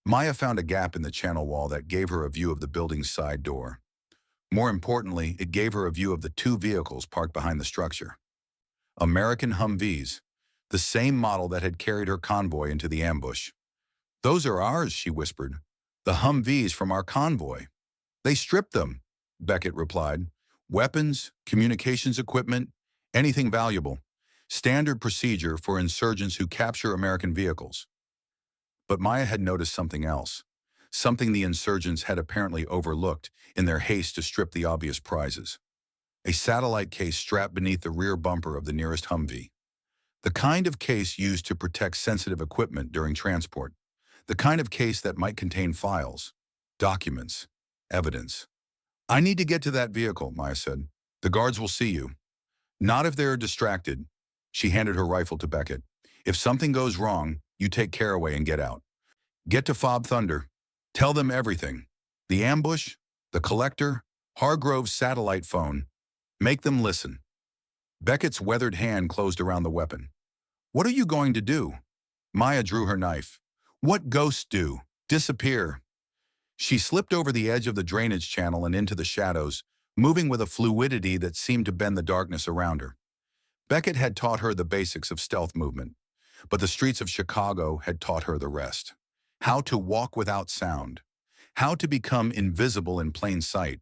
Maya found a gap in the channel wall that gave her a view of the building's side door. More importantly, it gave her a view of the 2 vehicles parked behind the structure. American Humvees, the same model that had carried her convoy into the ambush. "Those are ours," she whispered. "The Humvees from our convoy." "They stripped them," Beckett replied. "Weapons, communications equipment, anything valuable. Standard procedure for insurgents who capture American vehicles." But Maya had noticed something else, something the insurgents had apparently overlooked in their haste to strip the obvious prizes. A satellite case strapped beneath the rear bumper of the nearest Humvee. The kind of case used to protect sensitive equipment during transport. The kind of case that might contain files, documents, evidence. "I need to get to that vehicle," Maya said. "The guards will see you." "Not if they're distracted." She handed her rifle to Beckett. "If something goes wrong, you take Caraway and get out. Get to Fob Thunder. Tell them everything. The ambush, the collector, Hargrove's satellite phone. Make them listen." Beckett's weathered hand closed around the weapon. "What are you going to do?" Maya drew her knife. "What ghosts do? Disappear." She slipped over the edge of the drainage channel and into the shadows, moving with a fluidity that seemed to bend the darkness around her. Beckett had taught her the basics of stealth movement, but the streets of Chicago had taught her the rest. How to walk without sound. How to become invisible in plain sight.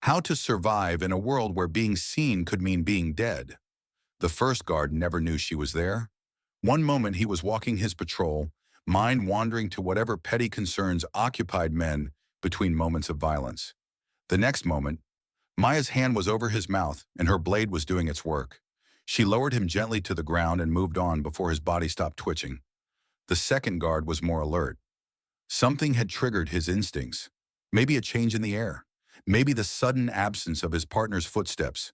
How to survive in a world where being seen could mean being dead. The first guard never knew she was there. One moment he was walking his patrol, mind wandering to whatever petty concerns occupied men between moments of violence. The next moment, Maya's hand was over his mouth and her blade was doing its work. She lowered him gently to the ground and moved on before his body stopped twitching. The second guard was more alert. Something had triggered his instincts. Maybe a change in the air. Maybe the sudden absence of his partner's footsteps.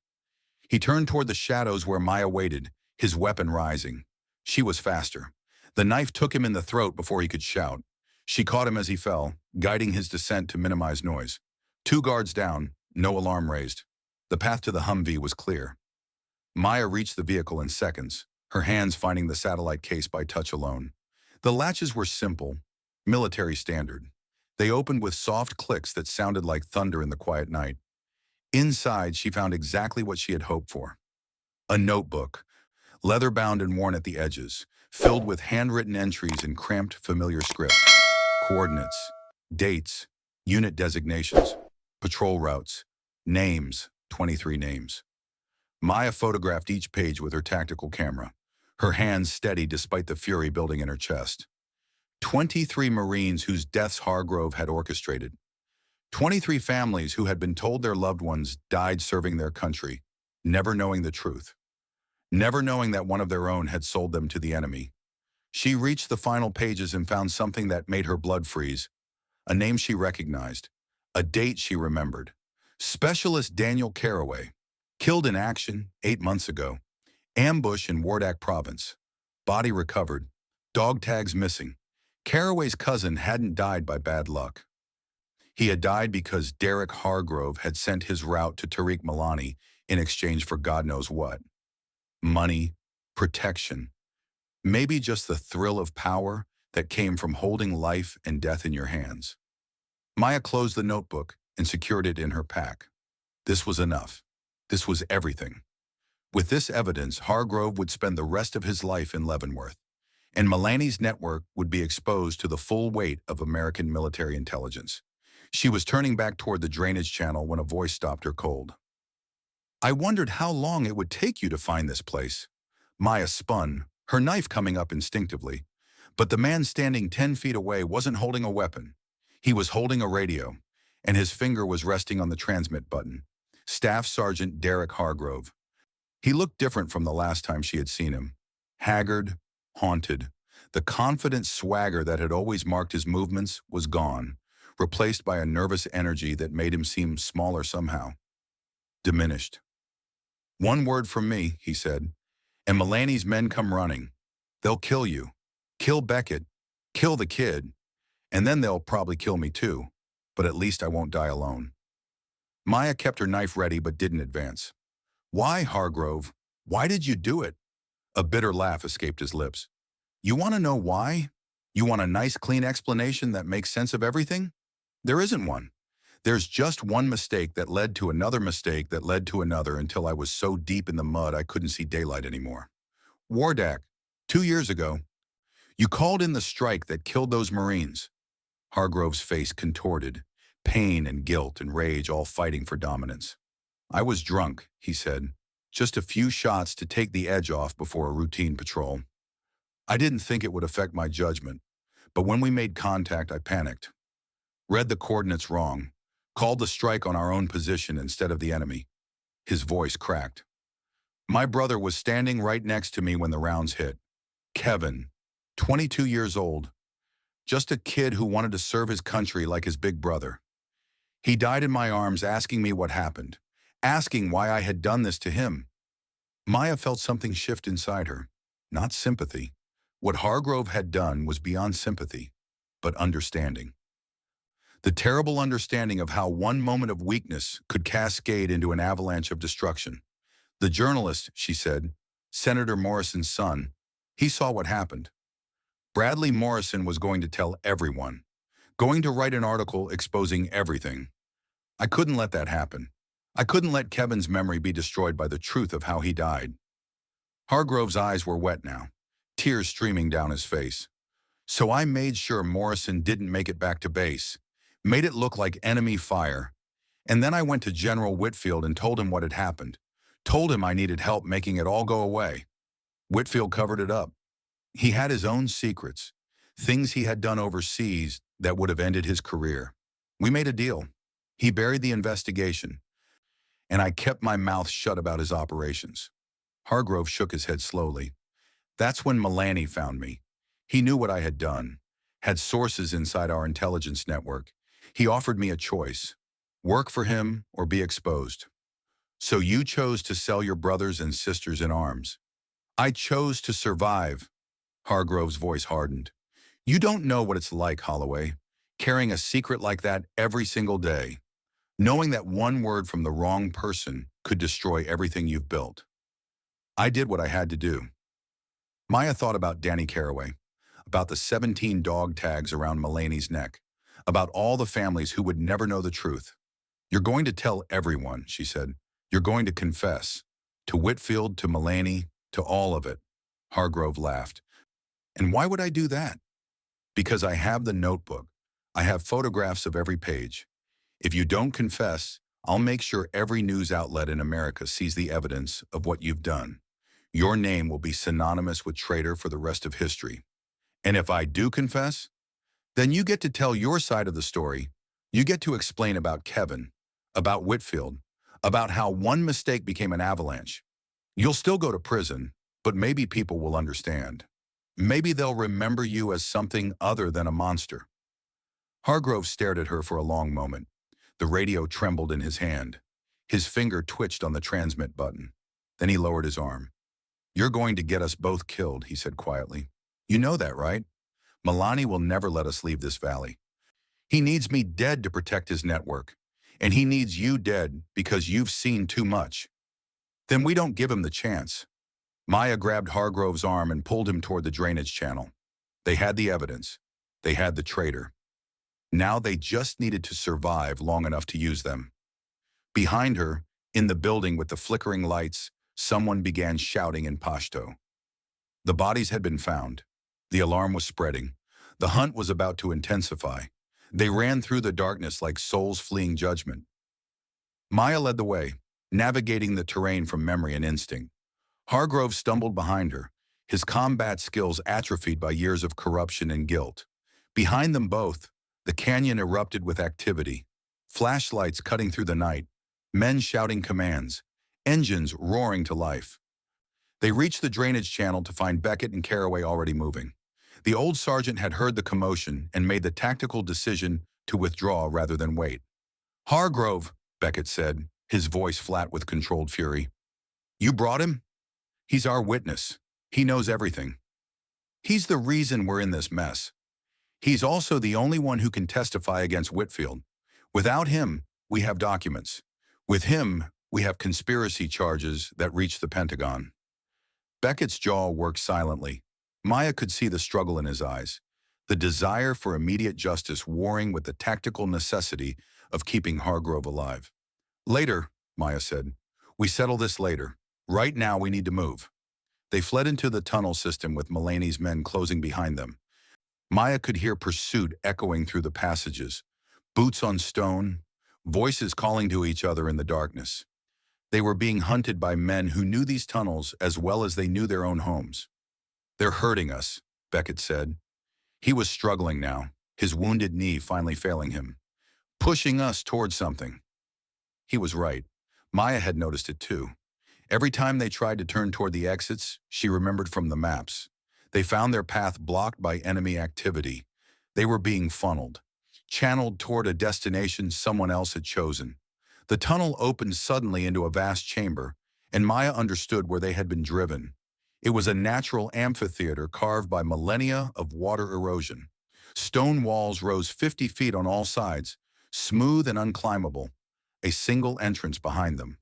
He turned toward the shadows where Maya waited, his weapon rising. She was faster. The knife took him in the throat before he could shout. She caught him as he fell, guiding his descent to minimize noise. 2 guards down, no alarm raised. The path to the Humvee was clear. Maya reached the vehicle in seconds, her hands finding the satellite case by touch alone. The latches were simple, military standard. They opened with soft clicks that sounded like thunder in the quiet night. Inside, she found exactly what she had hoped for. A notebook, leather-bound and worn at the edges, filled with handwritten entries in cramped, familiar script. Coordinates, dates, unit designations, patrol routes, names, 23 names. Maya photographed each page with her tactical camera, her hands steady despite the fury building in her chest. 23 Marines whose deaths Hargrove had orchestrated. 23 families who had been told their loved ones died serving their country, never knowing the truth. Never knowing that one of their own had sold them to the enemy. She reached the final pages and found something that made her blood freeze. A name she recognized. A date she remembered. Specialist Daniel Caraway. Killed in action 8 months ago. Ambush in Wardak province. Body recovered. Dog tags missing. Caraway's cousin hadn't died by bad luck. He had died because Derek Hargrove had sent his route to Tariq Milani in exchange for God knows what. Money, protection, maybe just the thrill of power that came from holding life and death in your hands. Maya closed the notebook and secured it in her pack. This was enough. This was everything. With this evidence, Hargrove would spend the rest of his life in Leavenworth, and Mullaney's network would be exposed to the full weight of American military intelligence. She was turning back toward the drainage channel when a voice stopped her cold. "I wondered how long it would take you to find this place." Maya spun, her knife coming up instinctively. But the man standing 10 feet away wasn't holding a weapon. He was holding a radio, and his finger was resting on the transmit button. Staff Sergeant Derek Hargrove. He looked different from the last time she had seen him. Haggard, haunted. The confident swagger that had always marked his movements was gone, replaced by a nervous energy that made him seem smaller somehow. Diminished. "One word from me," he said, "and Mullaney's men come running. They'll kill you. Kill Beckett. Kill the kid. And then they'll probably kill me too. But at least I won't die alone." Maya kept her knife ready but didn't advance. "Why, Hargrove? Why did you do it?" A bitter laugh escaped his lips. "You want to know why? You want a nice, clean explanation that makes sense of everything? There isn't one. There's just one mistake that led to another mistake that led to another until I was so deep in the mud I couldn't see daylight anymore. Wardak, 2 years ago, you called in the strike that killed those Marines." Hargrove's face contorted, pain and guilt and rage all fighting for dominance. "I was drunk," he said. "Just a few shots to take the edge off before a routine patrol. I didn't think it would affect my judgment, but when we made contact, I panicked. Read the coordinates wrong, called the strike on our own position instead of the enemy." His voice cracked. "My brother was standing right next to me when the rounds hit. Kevin, 22 years old. Just a kid who wanted to serve his country like his big brother. He died in my arms asking me what happened, asking why I had done this to him." Maya felt something shift inside her. Not sympathy. What Hargrove had done was beyond sympathy, but understanding. The terrible understanding of how one moment of weakness could cascade into an avalanche of destruction. "The journalist," she said, "Senator Morrison's son, he saw what happened. Bradley Morrison was going to tell everyone, going to write an article exposing everything. I couldn't let that happen. I couldn't let Kevin's memory be destroyed by the truth of how he died." Hargrove's eyes were wet now, tears streaming down his face. "So I made sure Morrison didn't make it back to base, made it look like enemy fire. And then I went to General Whitfield and told him what had happened, told him I needed help making it all go away. Whitfield covered it up. He had his own secrets, things he had done overseas that would have ended his career. We made a deal. He buried the investigation, and I kept my mouth shut about his operations." Hargrove shook his head slowly. "That's when Mullaney found me. He knew what I had done, had sources inside our intelligence network. He offered me a choice, work for him or be exposed. So you chose to sell your brothers and sisters in arms." "I chose to survive." Hargrove's voice hardened. "You don't know what it's like, Holloway, carrying a secret like that every single day, knowing that one word from the wrong person could destroy everything you've built." "I did what I had to do." Maya thought about Danny Carraway, about the 17 dog tags around Mullaney's neck, about all the families who would never know the truth. "You're going to tell everyone," she said. "You're going to confess. To Whitfield, to Mullaney, to all of it." Hargrove laughed. "And why would I do that?" "Because I have the notebook. I have photographs of every page. If you don't confess, I'll make sure every news outlet in America sees the evidence of what you've done. Your name will be synonymous with traitor for the rest of history. And if I do confess, then you get to tell your side of the story. You get to explain about Kevin, about Whitfield, about how one mistake became an avalanche. You'll still go to prison, but maybe people will understand. Maybe they'll remember you as something other than a monster." Hargrove stared at her for a long moment. The radio trembled in his hand. His finger twitched on the transmit button. Then he lowered his arm. "You're going to get us both killed," he said quietly. "You know that, right? Mullaney will never let us leave this valley. He needs me dead to protect his network. And he needs you dead because you've seen too much. Then we don't give him the chance." Maya grabbed Hargrove's arm and pulled him toward the drainage channel. They had the evidence. They had the traitor. Now they just needed to survive long enough to use them. Behind her, in the building with the flickering lights, Someone began shouting in Pashto. The bodies had been found. The alarm was spreading. The hunt was about to intensify. They ran through the darkness like souls fleeing judgment. Maya led the way, navigating the terrain from memory and instinct. Hargrove stumbled behind her, his combat skills atrophied by years of corruption and guilt. Behind them both, the canyon erupted with activity. Flashlights cutting through the night, men shouting commands, engines roaring to life. They reached the drainage channel to find Beckett and Caraway already moving. The old sergeant had heard the commotion and made the tactical decision to withdraw rather than wait. "Hargrove," Beckett said, his voice flat with controlled fury. "You brought him? He's our witness. He knows everything. He's the reason we're in this mess. He's also the only one who can testify against Whitfield. Without him, we have documents. With him, we have conspiracy charges that reach the Pentagon." Beckett's jaw worked silently. Maya could see the struggle in his eyes, the desire for immediate justice warring with the tactical necessity of keeping Hargrove alive. "Later," Maya said. "We settle this later. Right now we need to move." They fled into the tunnel system with Mulaney's men closing behind them. Maya could hear pursuit echoing through the passages, boots on stone, voices calling to each other in the darkness. They were being hunted by men who knew these tunnels as well as they knew their own homes. "They're hurting us," Beckett said. He was struggling now, his wounded knee finally failing him. "Pushing us towards something." He was right. Maya had noticed it too. Every time they tried to turn toward the exits, she remembered from the maps. They found their path blocked by enemy activity. They were being funneled, channeled toward a destination someone else had chosen. The tunnel opened suddenly into a vast chamber, and Maya understood where they had been driven. It was a natural amphitheater carved by millennia of water erosion. Stone walls rose 50 feet on all sides, smooth and unclimbable. A single entrance behind them.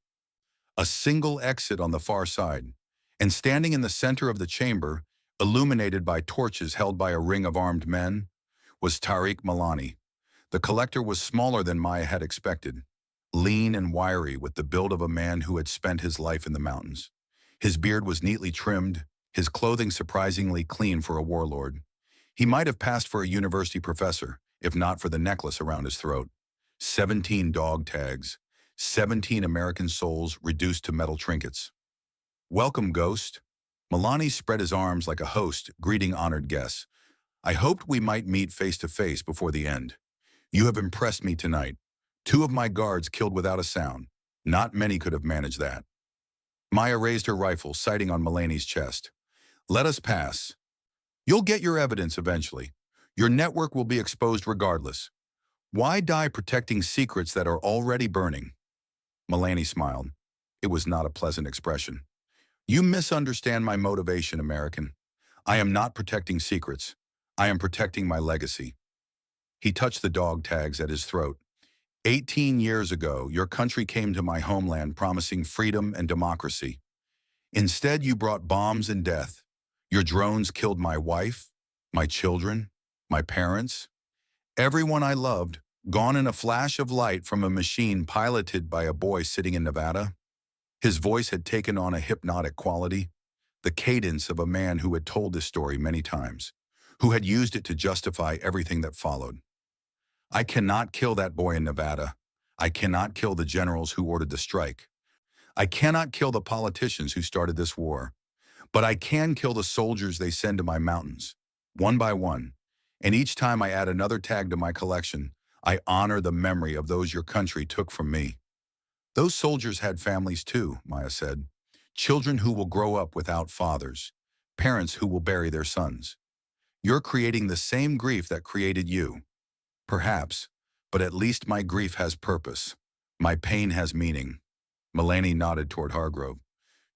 A single exit on the far side. And standing in the center of the chamber, illuminated by torches held by a ring of armed men, was Tariq Milani. The collector was smaller than Maya had expected, lean and wiry with the build of a man who had spent his life in the mountains. His beard was neatly trimmed, his clothing surprisingly clean for a warlord. He might have passed for a university professor, if not for the necklace around his throat. 17 dog tags, 17 American souls reduced to metal trinkets. "Welcome, Ghost." Milani spread his arms like a host, greeting honored guests. "I hoped we might meet face to face before the end. You have impressed me tonight. 2 of my guards killed without a sound. Not many could have managed that." Maya raised her rifle, sighting on Mulaney's chest. "Let us pass. You'll get your evidence eventually. Your network will be exposed regardless. Why die protecting secrets that are already burning?" Mulaney smiled. It was not a pleasant expression. "You misunderstand my motivation, American. I am not protecting secrets. I am protecting my legacy." He touched the dog tags at his throat. 18 years ago, your country came to my homeland promising freedom and democracy. Instead, you brought bombs and death. Your drones killed my wife, my children, my parents. Everyone I loved, gone in a flash of light from a machine piloted by a boy sitting in Nevada. His voice had taken on a hypnotic quality, the cadence of a man who had told this story many times, who had used it to justify everything that followed. "I cannot kill that boy in Nevada. I cannot kill the generals who ordered the strike. I cannot kill the politicians who started this war. But I can kill the soldiers they send to my mountains, one by one. And each time I add another tag to my collection, I honor the memory of those your country took from me." "Those soldiers had families too," Maya said. "Children who will grow up without fathers, parents who will bury their sons. You're creating the same grief that created you. Perhaps, but at least my grief has purpose. My pain has meaning." Mulaney nodded toward Hargrove.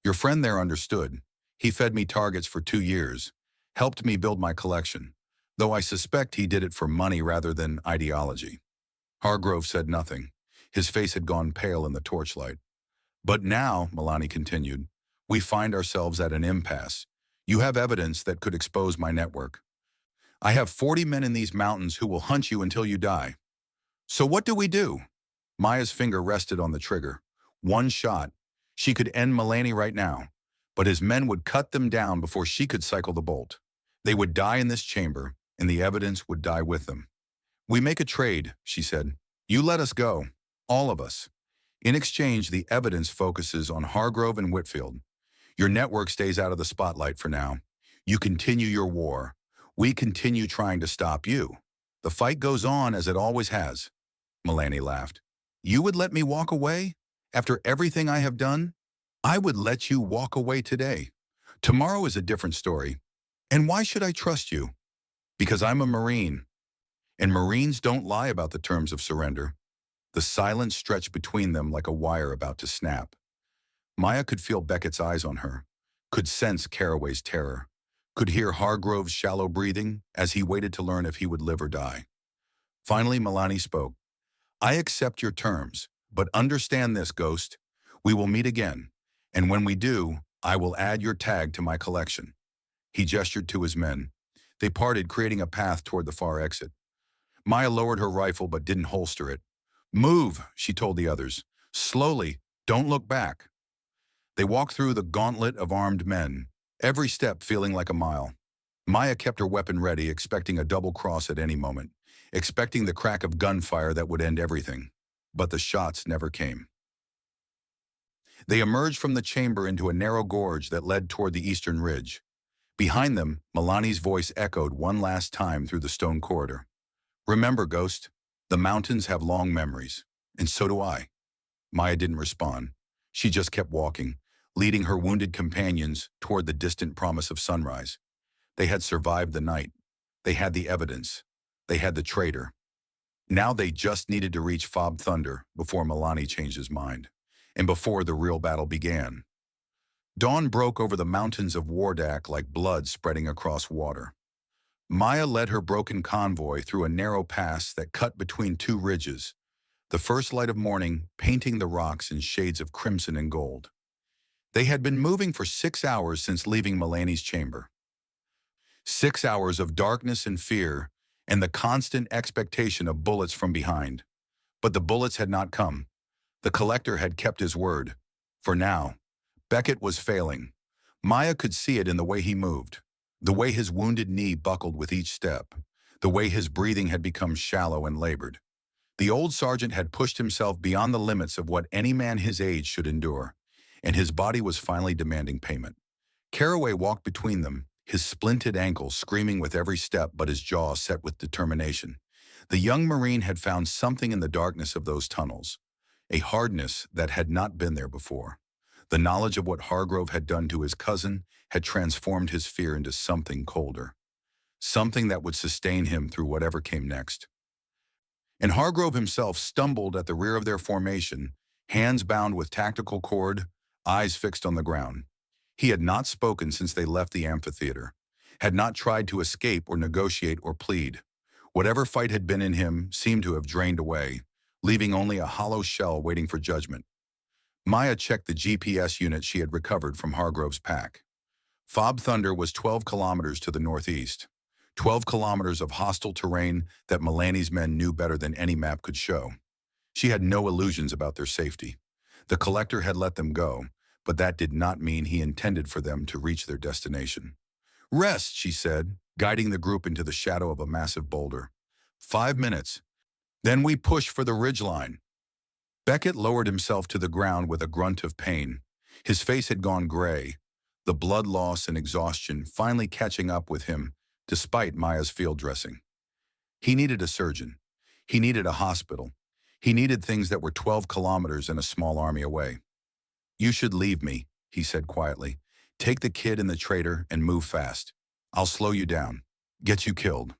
"Your friend there understood. He fed me targets for 2 years, helped me build my collection, though I suspect he did it for money rather than ideology." Hargrove said nothing. His face had gone pale in the torchlight. "But now," Milani continued, "we find ourselves at an impasse. You have evidence that could expose my network. I have 40 men in these mountains who will hunt you until you die. So what do we do?" Maya's finger rested on the trigger. One shot. She could end Milani right now, but his men would cut them down before she could cycle the bolt. They would die in this chamber, and the evidence would die with them. "We make a trade," she said. "You let us go, all of us. In exchange, the evidence focuses on Hargrove and Whitfield. Your network stays out of the spotlight for now. You continue your war. We continue trying to stop you. The fight goes on as it always has." Milani laughed. "You would let me walk away? After everything I have done? I would let you walk away today. Tomorrow is a different story. And why should I trust you? Because I'm a Marine. And Marines don't lie about the terms of surrender." The silence stretched between them like a wire about to snap. Maya could feel Beckett's eyes on her, could sense Caraway's terror, could hear Hargrove's shallow breathing as he waited to learn if he would live or die. Finally, Milani spoke. "I accept your terms, but understand this, Ghost. We will meet again, and when we do, I will add your tag to my collection." He gestured to his men. They parted, creating a path toward the far exit. Maya lowered her rifle but didn't holster it. "Move," she told the others. "Slowly, don't look back." They walked through the gauntlet of armed men, every step feeling like a mile. Maya kept her weapon ready, expecting a double cross at any moment, expecting the crack of gunfire that would end everything. But the shots never came. They emerged from the chamber into a narrow gorge that led toward the eastern ridge. Behind them, Milani's voice echoed one last time through the stone corridor. "Remember, Ghost, the mountains have long memories, and so do I." Maya didn't respond. She just kept walking, leading her wounded companions toward the distant promise of sunrise. They had survived the night. They had the evidence. They had the traitor. Now they just needed to reach Fob Thunder before Milani changed his mind, and before the real battle began. Dawn broke over the mountains of Wardak like blood spreading across water. Maya led her broken convoy through a narrow pass that cut between two ridges, the first light of morning painting the rocks in shades of crimson and gold. They had been moving for 6 hours since leaving Milani's chamber. 6 hours of darkness and fear, and the constant expectation of bullets from behind. But the bullets had not come. The collector had kept his word. For now, Beckett was failing. Maya could see it in the way he moved, the way his wounded knee buckled with each step, the way his breathing had become shallow and labored. The old sergeant had pushed himself beyond the limits of what any man his age should endure, and his body was finally demanding payment. Caraway walked between them, his splinted ankles screaming with every step but his jaw set with determination. The young Marine had found something in the darkness of those tunnels, a hardness that had not been there before. The knowledge of what Hargrove had done to his cousin had transformed his fear into something colder, something that would sustain him through whatever came next. And Hargrove himself stumbled at the rear of their formation, hands bound with tactical cord, eyes fixed on the ground. He had not spoken since they left the amphitheater, had not tried to escape or negotiate or plead. Whatever fight had been in him seemed to have drained away, leaving only a hollow shell waiting for judgment. Maya checked the GPS unit she had recovered from Hargrove's pack. Fob Thunder was 12 kilometers to the northeast, 12 kilometers of hostile terrain that Milani's men knew better than any map could show. She had no illusions about their safety. The collector had let them go, but that did not mean he intended for them to reach their destination. "Rest," she said, guiding the group into the shadow of a massive boulder. 5 minutes. Then we push for the ridgeline." Beckett lowered himself to the ground with a grunt of pain. His face had gone gray, the blood loss and exhaustion finally catching up with him despite Maya's field dressing. He needed a surgeon. He needed a hospital. He needed things that were 12 kilometers and a small army away. "You should leave me," he said quietly. "Take the kid and the traitor and move fast. I'll slow you down, get you killed."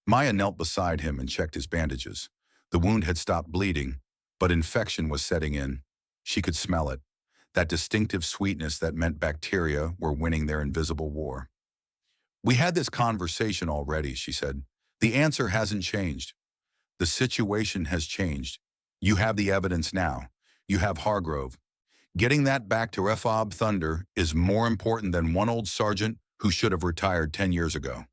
Maya knelt beside him and checked his bandages. The wound had stopped bleeding, but infection was setting in. She could smell it, that distinctive sweetness that meant bacteria were winning their invisible war. "We had this conversation already," she said. "The answer hasn't changed. The situation has changed. You have the evidence now. You have Hargrove. Getting that back to Fob Thunder is more important than one old sergeant who should have retired 10 years ago."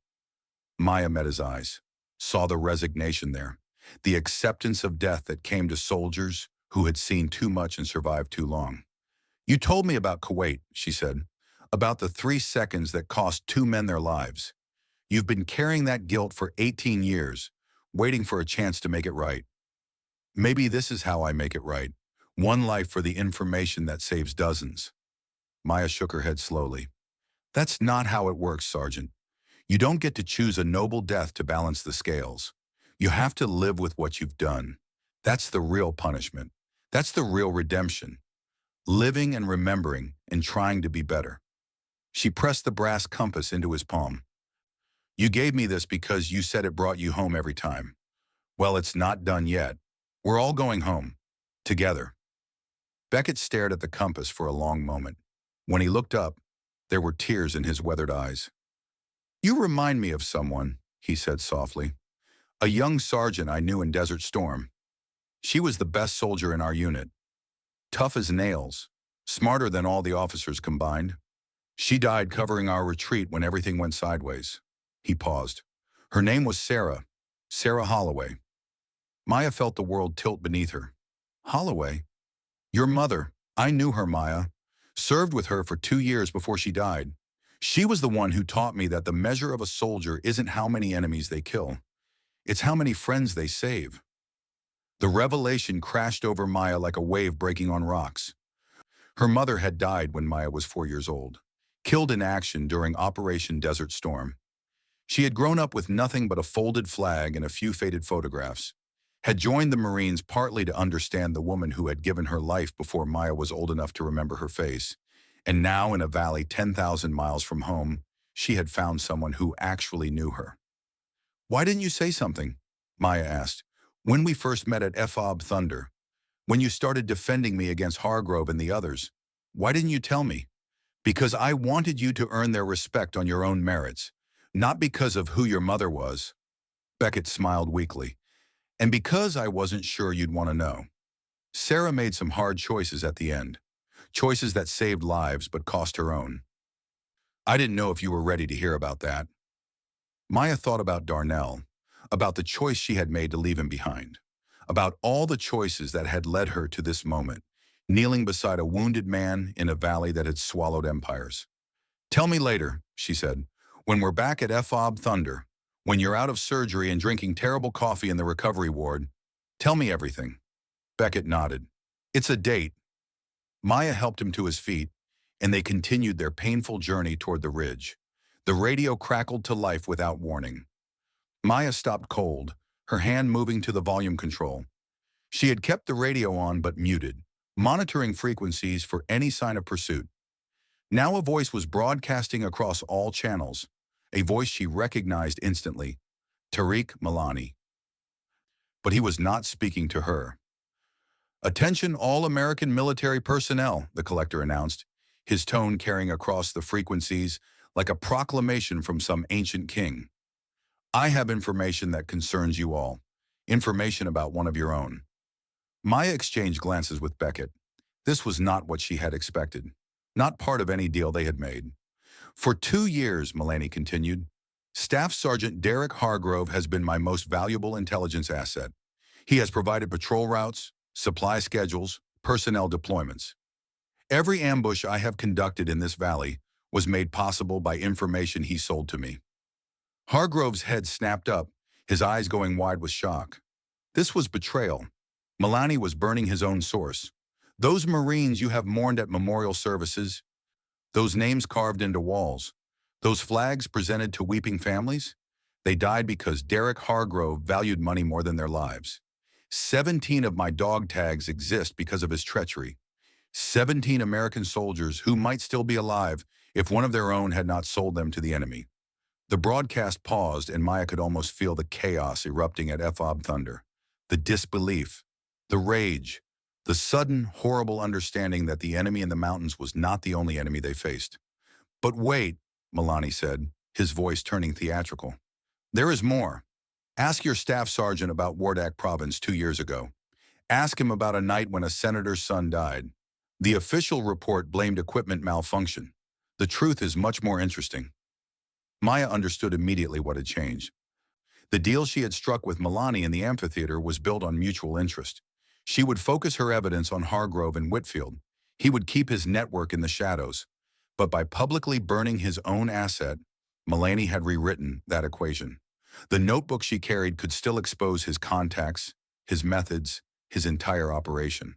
Maya met his eyes, saw the resignation there, the acceptance of death that came to soldiers who had seen too much and survived too long. You told me about Kuwait, she said, about the 3 seconds that cost 2 men their lives. You've been carrying that guilt for 18 years, waiting for a chance to make it right. Maybe this is how I make it right. One life for the information that saves dozens. Maya shook her head slowly. That's not how it works, Sergeant. You don't get to choose a noble death to balance the scales. You have to live with what you've done. That's the real punishment. That's the real redemption. Living and remembering and trying to be better. She pressed the brass compass into his palm. You gave me this because you said it brought you home every time. Well, it's not done yet. We're all going home. Together. Beckett stared at the compass for a long moment. When he looked up, there were tears in his weathered eyes. You remind me of someone, he said softly. A young sergeant I knew in Desert Storm. She was the best soldier in our unit. Tough as nails, smarter than all the officers combined. She died covering our retreat when everything went sideways. He paused. Her name was Sarah Holloway. Maya felt the world tilt beneath her. Holloway? Your mother. I knew her, Maya. Served with her for 2 years before she died. She was the one who taught me that the measure of a soldier isn't how many enemies they kill. It's how many friends they save. The revelation crashed over Maya like a wave breaking on rocks. Her mother had died when Maya was 4 years old, killed in action during Operation Desert Storm. She had grown up with nothing but a folded flag and a few faded photographs, had joined the Marines partly to understand the woman who had given her life before Maya was old enough to remember her face, and now in a valley 10,000 miles from home, she had found someone who actually knew her. Why didn't you say something? Maya asked. When we first met at FOB Thunder, when you started defending me against Hargrove and the others, why didn't you tell me? Because I wanted you to earn their respect on your own merits, not because of who your mother was. Beckett smiled weakly. And because I wasn't sure you'd want to know. Sarah made some hard choices at the end. Choices that saved lives but cost her own. I didn't know if you were ready to hear about that. Maya thought about Darnell, about the choice she had made to leave him behind, about all the choices that had led her to this moment, kneeling beside a wounded man in a valley that had swallowed empires. Tell me later, she said, when we're back at FOB Thunder, when you're out of surgery and drinking terrible coffee in the recovery ward, tell me everything. Beckett nodded. It's a date. Maya helped him to his feet, and they continued their painful journey toward the ridge. The radio crackled to life without warning. Maya stopped cold, her hand moving to the volume control. She had kept the radio on but muted, monitoring frequencies for any sign of pursuit. Now a voice was broadcasting across all channels, a voice she recognized instantly, Tariq Milani. But he was not speaking to her. Attention all American military personnel, the collector announced, his tone carrying across the frequencies like a proclamation from some ancient king. I have information that concerns you all, information about one of your own. Maya exchanged glances with Beckett. This was not what she had expected, not part of any deal they had made. For 2 years, Milani continued, Staff Sergeant Derek Hargrove has been my most valuable intelligence asset. He has provided patrol routes, supply schedules, personnel deployments. Every ambush I have conducted in this valley was made possible by information he sold to me. Hargrove's head snapped up, his eyes going wide with shock. This was betrayal. Milani was burning his own source. Those Marines you have mourned at memorial services, those names carved into walls, those flags presented to weeping families, they died because Derek Hargrove valued money more than their lives. 17 of my dog tags exist because of his treachery. 17 American soldiers who might still be alive if one of their own had not sold them to the enemy. The broadcast paused and Maya could almost feel the chaos erupting at FOB Thunder. The disbelief, the rage, the sudden, horrible understanding that the enemy in the mountains was not the only enemy they faced. But wait, Milani said, his voice turning theatrical. There is more. Ask your staff sergeant about Wardak Province 2 years ago. Ask him about a night when a senator's son died. The official report blamed equipment malfunction. The truth is much more interesting. Maya understood immediately what had changed. The deal she had struck with Milani in the amphitheater was built on mutual interest. She would focus her evidence on Hargrove and Whitfield. He would keep his network in the shadows. But by publicly burning his own asset, Melanie had rewritten that equation. The notebook she carried could still expose his contacts, his methods, his entire operation.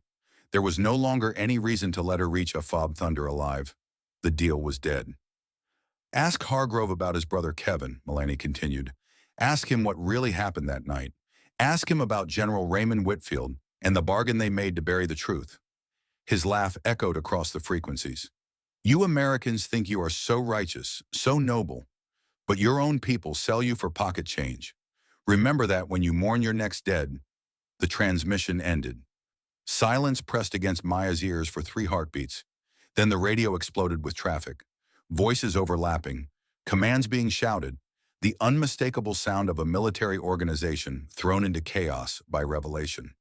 There was no longer any reason to let her reach a Fob Thunder alive. The deal was dead. Ask Hargrove about his brother Kevin, Melanie continued. Ask him what really happened that night. Ask him about General Raymond Whitfield and the bargain they made to bury the truth. His laugh echoed across the frequencies. You Americans think you are so righteous, so noble, but your own people sell you for pocket change. Remember that when you mourn your next dead. The transmission ended. Silence pressed against Maya's ears for 3 heartbeats. Then the radio exploded with traffic. Voices overlapping, commands being shouted, the unmistakable sound of a military organization thrown into chaos by revelation.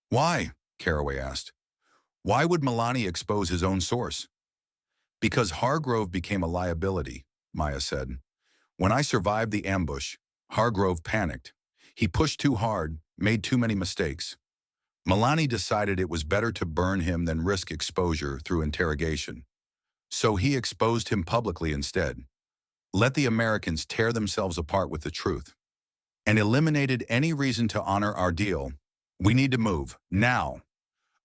Why? Caraway asked. Why would Milani expose his own source? Because Hargrove became a liability, Maya said. When I survived the ambush, Hargrove panicked. He pushed too hard, made too many mistakes. Milani decided it was better to burn him than risk exposure through interrogation. So he exposed him publicly instead. Let the Americans tear themselves apart with the truth. And eliminated any reason to honor our deal. We need to move, now.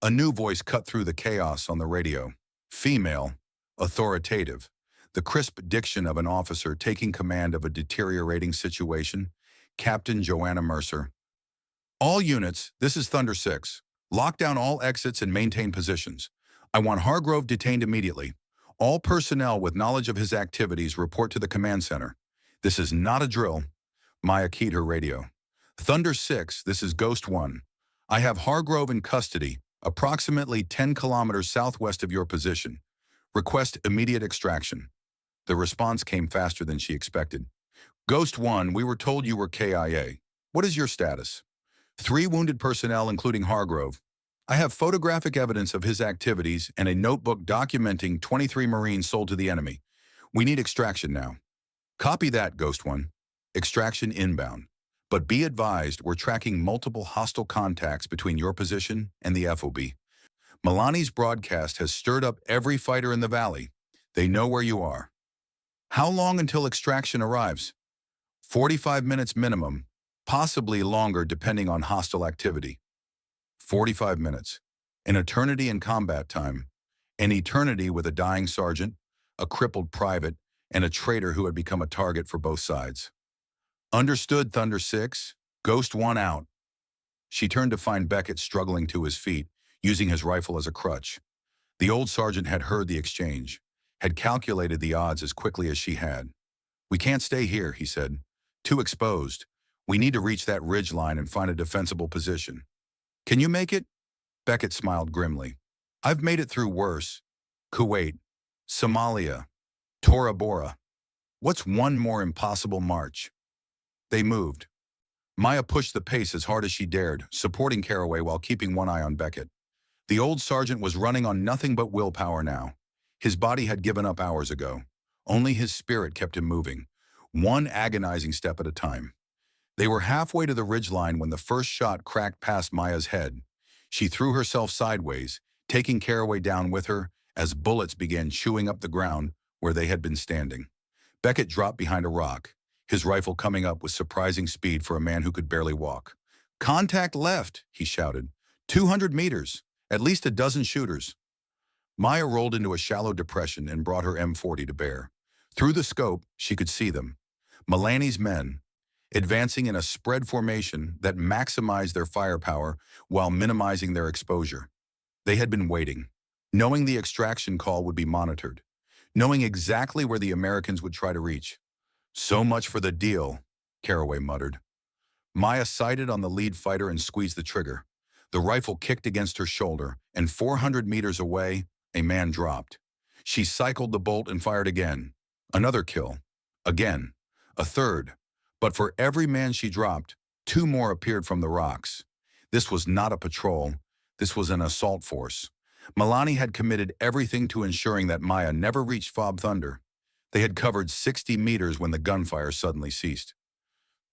A new voice cut through the chaos on the radio. Female, authoritative, the crisp diction of an officer taking command of a deteriorating situation. Captain Joanna Mercer. All units, this is Thunder 6. Lock down all exits and maintain positions. I want Hargrove detained immediately. All personnel with knowledge of his activities report to the command center. This is not a drill. Maya keyed her radio. Thunder 6, this is Ghost 1. I have Hargrove in custody, approximately 10 kilometers southwest of your position. Request immediate extraction. The response came faster than she expected. Ghost 1, we were told you were KIA. What is your status? 3 wounded personnel, including Hargrove. I have photographic evidence of his activities and a notebook documenting 23 Marines sold to the enemy. We need extraction now. Copy that, Ghost 1. Extraction inbound. But be advised, we're tracking multiple hostile contacts between your position and the FOB. Milani's broadcast has stirred up every fighter in the valley. They know where you are. How long until extraction arrives? 45 minutes minimum, possibly longer depending on hostile activity. 45 minutes. An eternity in combat time. An eternity with a dying sergeant, a crippled private, and a traitor who had become a target for both sides. Understood, Thunder 6. Ghost 1 out. She turned to find Beckett struggling to his feet, using his rifle as a crutch. The old sergeant had heard the exchange, had calculated the odds as quickly as she had. We can't stay here, he said. Too exposed. We need to reach that ridge line and find a defensible position. Can you make it? Beckett smiled grimly. I've made it through worse. Kuwait, Somalia, Tora Bora. What's one more impossible march? They moved. Maya pushed the pace as hard as she dared, supporting Caraway while keeping one eye on Beckett. The old sergeant was running on nothing but willpower now. His body had given up hours ago. Only his spirit kept him moving, one agonizing step at a time. They were halfway to the ridgeline when the first shot cracked past Maya's head. She threw herself sideways, taking Caraway down with her as bullets began chewing up the ground where they had been standing. Beckett dropped behind a rock, his rifle coming up with surprising speed for a man who could barely walk. Contact left, he shouted. 200 meters, at least a dozen shooters. Maya rolled into a shallow depression and brought her M40 to bear. Through the scope, she could see them. Milani's men, advancing in a spread formation that maximized their firepower while minimizing their exposure. They had been waiting, knowing the extraction call would be monitored, knowing exactly where the Americans would try to reach. So much for the deal, Caraway muttered. Maya sighted on the lead fighter and squeezed the trigger. The rifle kicked against her shoulder, and 400 meters away, a man dropped. She cycled the bolt and fired again. Another kill. Again. A third. But for every man she dropped, 2 more appeared from the rocks. This was not a patrol. This was an assault force. Milani had committed everything to ensuring that Maya never reached Fob Thunder. They had covered 60 meters when the gunfire suddenly ceased.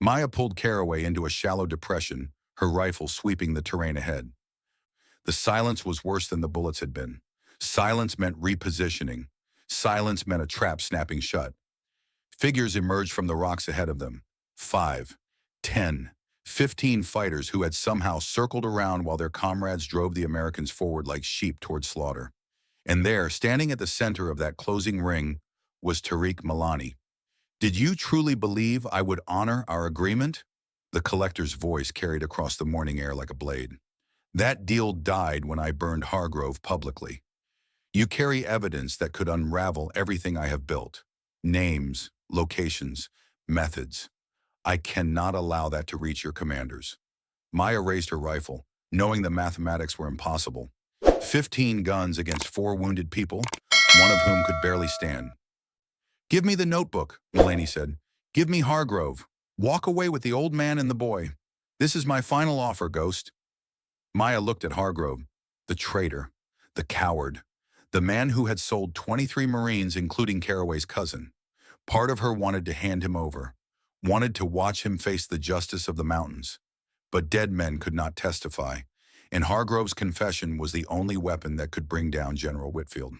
Maya pulled Caraway into a shallow depression, her rifle sweeping the terrain ahead. The silence was worse than the bullets had been. Silence meant repositioning. Silence meant a trap snapping shut. Figures emerged from the rocks ahead of them. 5, 10, 15 fighters who had somehow circled around while their comrades drove the Americans forward like sheep toward slaughter. And there, standing at the center of that closing ring, was Tariq Milani. "Did you truly believe I would honor our agreement?" The collector's voice carried across the morning air like a blade. "That deal died when I burned Hargrove publicly. You carry evidence that could unravel everything I have built. Names, locations, methods. I cannot allow that to reach your commanders." Maya raised her rifle, knowing the mathematics were impossible. 15 guns against 4 wounded people, one of whom could barely stand. "Give me the notebook," Mulaney said. "Give me Hargrove. Walk away with the old man and the boy. This is my final offer, Ghost." Maya looked at Hargrove, the traitor, the coward, the man who had sold 23 Marines, including Caraway's cousin. Part of her wanted to hand him over, wanted to watch him face the justice of the mountains. But dead men could not testify, and Hargrove's confession was the only weapon that could bring down General Whitfield.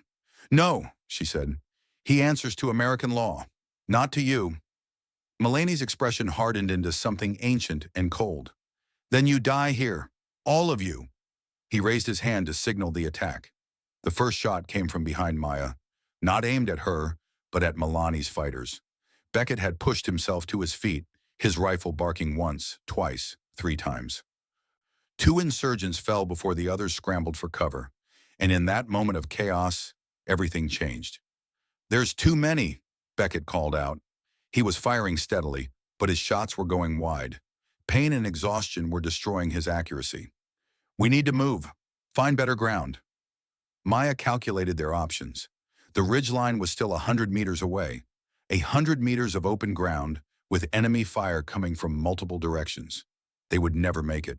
"No," she said. "He answers to American law, not to you." Mulaney's expression hardened into something ancient and cold. "Then you die here, all of you." He raised his hand to signal the attack. The first shot came from behind Maya, not aimed at her, but at Milani's fighters. Beckett had pushed himself to his feet, his rifle barking once, twice, 3 times. 2 insurgents fell before the others scrambled for cover, and in that moment of chaos, everything changed. "There's too many," Beckett called out. He was firing steadily, but his shots were going wide. Pain and exhaustion were destroying his accuracy. "We need to move. Find better ground." Maya calculated their options. The ridgeline was still 100 meters away, 100 meters of open ground with enemy fire coming from multiple directions. They would never make it,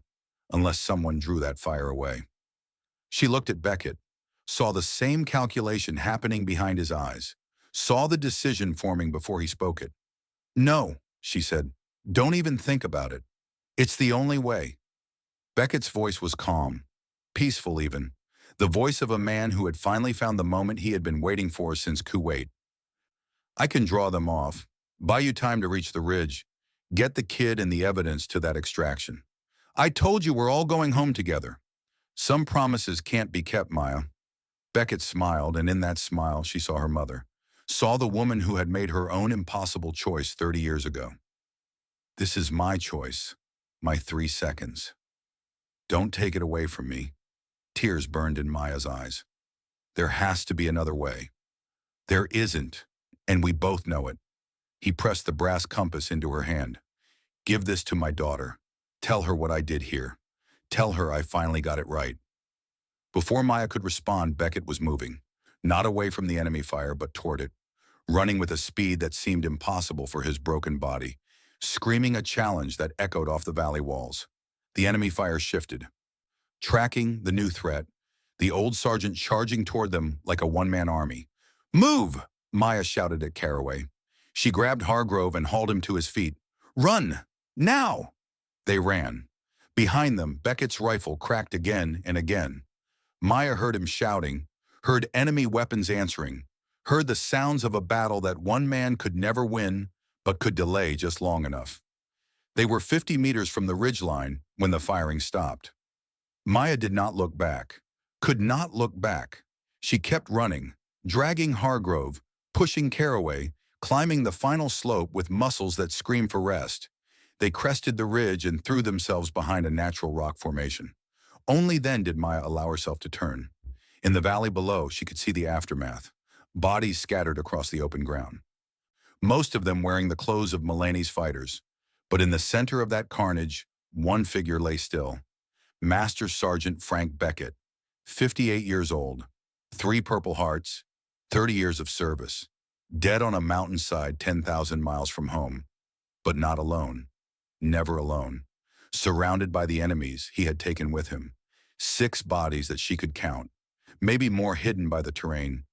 unless someone drew that fire away. She looked at Beckett, saw the same calculation happening behind his eyes, saw the decision forming before he spoke it. "No," she said. "Don't even think about it. It's the only way." Beckett's voice was calm, peaceful even, the voice of a man who had finally found the moment he had been waiting for since Kuwait. "I can draw them off, buy you time to reach the ridge, get the kid and the evidence to that extraction. I told you we're all going home together. Some promises can't be kept, Maya." Beckett smiled, and in that smile she saw her mother, saw the woman who had made her own impossible choice 30 years ago. "This is my choice, my 3 seconds. Don't take it away from me." Tears burned in Maya's eyes. "There has to be another way." "There isn't, and we both know it." He pressed the brass compass into her hand. "Give this to my daughter. Tell her what I did here. Tell her I finally got it right." Before Maya could respond, Beckett was moving, not away from the enemy fire, but toward it, running with a speed that seemed impossible for his broken body, screaming a challenge that echoed off the valley walls. The enemy fire shifted. Tracking the new threat, the old sergeant charging toward them like a one-man army. "Move!" Maya shouted at Caraway. She grabbed Hargrove and hauled him to his feet. "Run! Now!" They ran. Behind them, Beckett's rifle cracked again and again. Maya heard him shouting, heard enemy weapons answering, heard the sounds of a battle that one man could never win, but could delay just long enough. They were 50 meters from the ridgeline when the firing stopped. Maya did not look back, could not look back. She kept running, dragging Hargrove, pushing Caraway, climbing the final slope with muscles that screamed for rest. They crested the ridge and threw themselves behind a natural rock formation. Only then did Maya allow herself to turn. In the valley below, she could see the aftermath, bodies scattered across the open ground, most of them wearing the clothes of Mulaney's fighters. But in the center of that carnage, one figure lay still. Master Sergeant Frank Beckett, 58 years old, 3 Purple Hearts, 30 years of service, dead on a mountainside 10,000 miles from home, but not alone, never alone, surrounded by the enemies he had taken with him, 6 bodies that she could count, maybe more hidden by the terrain.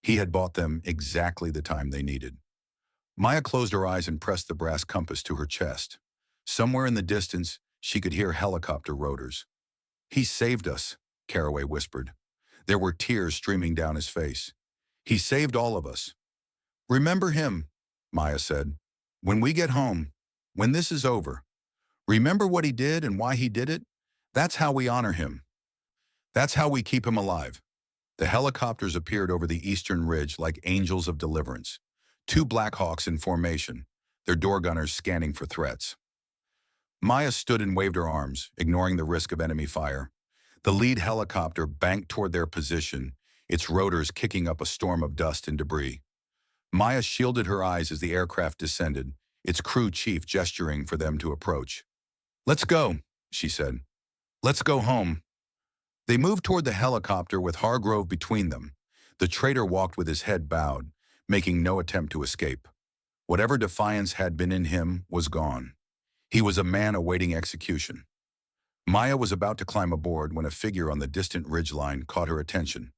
He had bought them exactly the time they needed. Maya closed her eyes and pressed the brass compass to her chest. Somewhere in the distance, she could hear helicopter rotors. "He saved us," Caraway whispered. There were tears streaming down his face. He saved all of us. Remember him, Maya said. When we get home, when this is over, remember what he did and why he did it? That's how we honor him. That's how we keep him alive. The helicopters appeared over the eastern ridge like angels of deliverance. Two Black Hawks in formation, their door gunners scanning for threats. Maya stood and waved her arms, ignoring the risk of enemy fire. The lead helicopter banked toward their position, its rotors kicking up a storm of dust and debris. Maya shielded her eyes as the aircraft descended, its crew chief gesturing for them to approach. "Let's go," she said. "Let's go home." They moved toward the helicopter with Hargrove between them. The traitor walked with his head bowed, making no attempt to escape. Whatever defiance had been in him was gone. He was a man awaiting execution. Maya was about to climb aboard when a figure on the distant ridgeline caught her attention.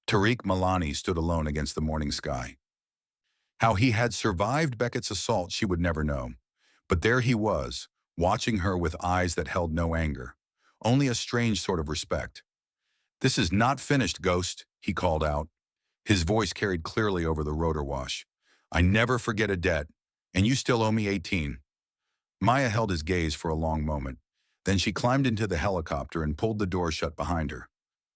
Tariq Milani stood alone against the morning sky. How he had survived Beckett's assault she would never know. But there he was, watching her with eyes that held no anger, only a strange sort of respect. "This is not finished, Ghost," he called out. His voice carried clearly over the rotor wash. "I never forget a debt, and you still owe me 18. Maya held his gaze for a long moment. Then she climbed into the helicopter and pulled the door shut behind her.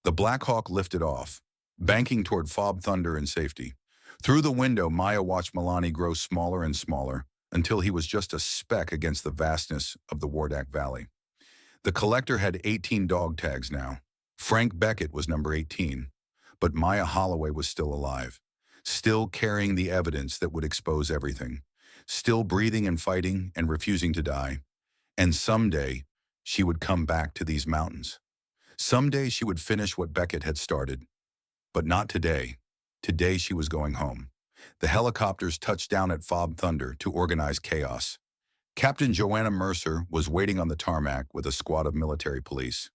The Black Hawk lifted off, banking toward Fob Thunder and safety. Through the window, Maya watched Milani grow smaller and smaller until he was just a speck against the vastness of the Wardak Valley. The collector had 18 dog tags now. Frank Beckett was number 18, but Maya Holloway was still alive, still carrying the evidence that would expose everything, still breathing and fighting and refusing to die. And someday, she would come back to these mountains. Someday she would finish what Beckett had started. But not today. Today she was going home. The helicopters touched down at Fob Thunder to organize chaos. Captain Joanna Mercer was waiting on the tarmac with a squad of military police.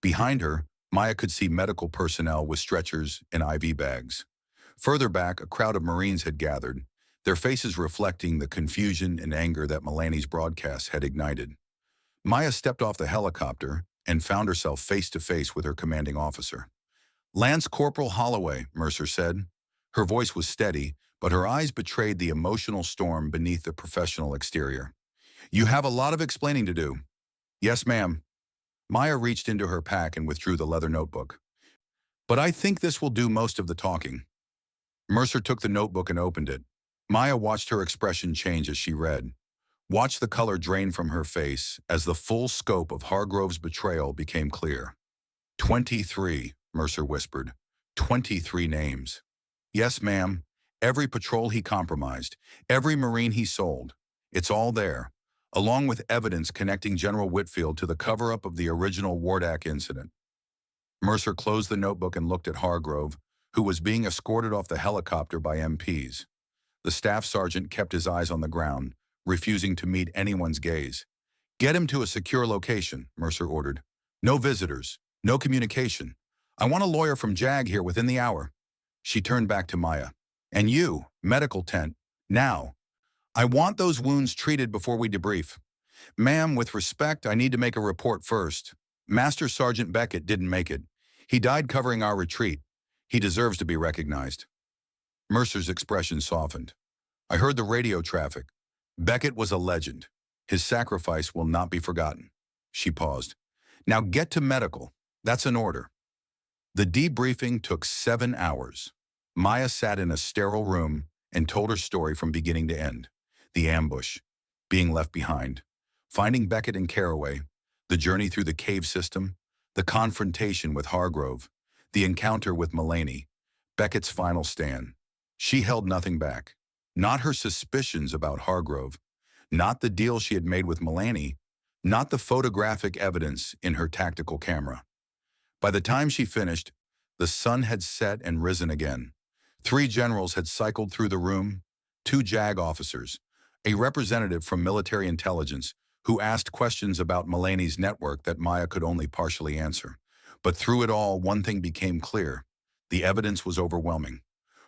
Behind her, Maya could see medical personnel with stretchers and IV bags. Further back, a crowd of Marines had gathered, their faces reflecting the confusion and anger that Milani's broadcast had ignited. Maya stepped off the helicopter and found herself face to face with her commanding officer. "Lance Corporal Holloway," Mercer said. Her voice was steady, but her eyes betrayed the emotional storm beneath the professional exterior. "You have a lot of explaining to do." "Yes, ma'am." Maya reached into her pack and withdrew the leather notebook. "But I think this will do most of the talking." Mercer took the notebook and opened it. Maya watched her expression change as she read. Watched the color drain from her face as the full scope of Hargrove's betrayal became clear. 23, Mercer whispered. 23 names. "Yes, ma'am. Every patrol he compromised, every Marine he sold. It's all there, along with evidence connecting General Whitfield to the cover-up of the original Wardak incident." Mercer closed the notebook and looked at Hargrove, who was being escorted off the helicopter by MPs. The staff sergeant kept his eyes on the ground, refusing to meet anyone's gaze. "Get him to a secure location," Mercer ordered. "No visitors, no communication. I want a lawyer from JAG here within the hour." She turned back to Maya. "And you, medical tent, now. I want those wounds treated before we debrief. Ma'am, with respect, I need to make a report first. Master Sergeant Beckett didn't make it. He died covering our retreat. He deserves to be recognized." Mercer's expression softened. "I heard the radio traffic. Beckett was a legend. His sacrifice will not be forgotten." She paused. "Now get to medical. That's an order." The debriefing took 7 hours. Maya sat in a sterile room and told her story from beginning to end. The ambush, being left behind, finding Beckett and Caraway, the journey through the cave system, the confrontation with Hargrove, the encounter with Milani, Beckett's final stand. She held nothing back. Not her suspicions about Hargrove, not the deal she had made with Milani, not the photographic evidence in her tactical camera. By the time she finished, the sun had set and risen again. 3 generals had cycled through the room, 2 JAG officers, a representative from military intelligence who asked questions about Milani's network that Maya could only partially answer. But through it all, one thing became clear. The evidence was overwhelming.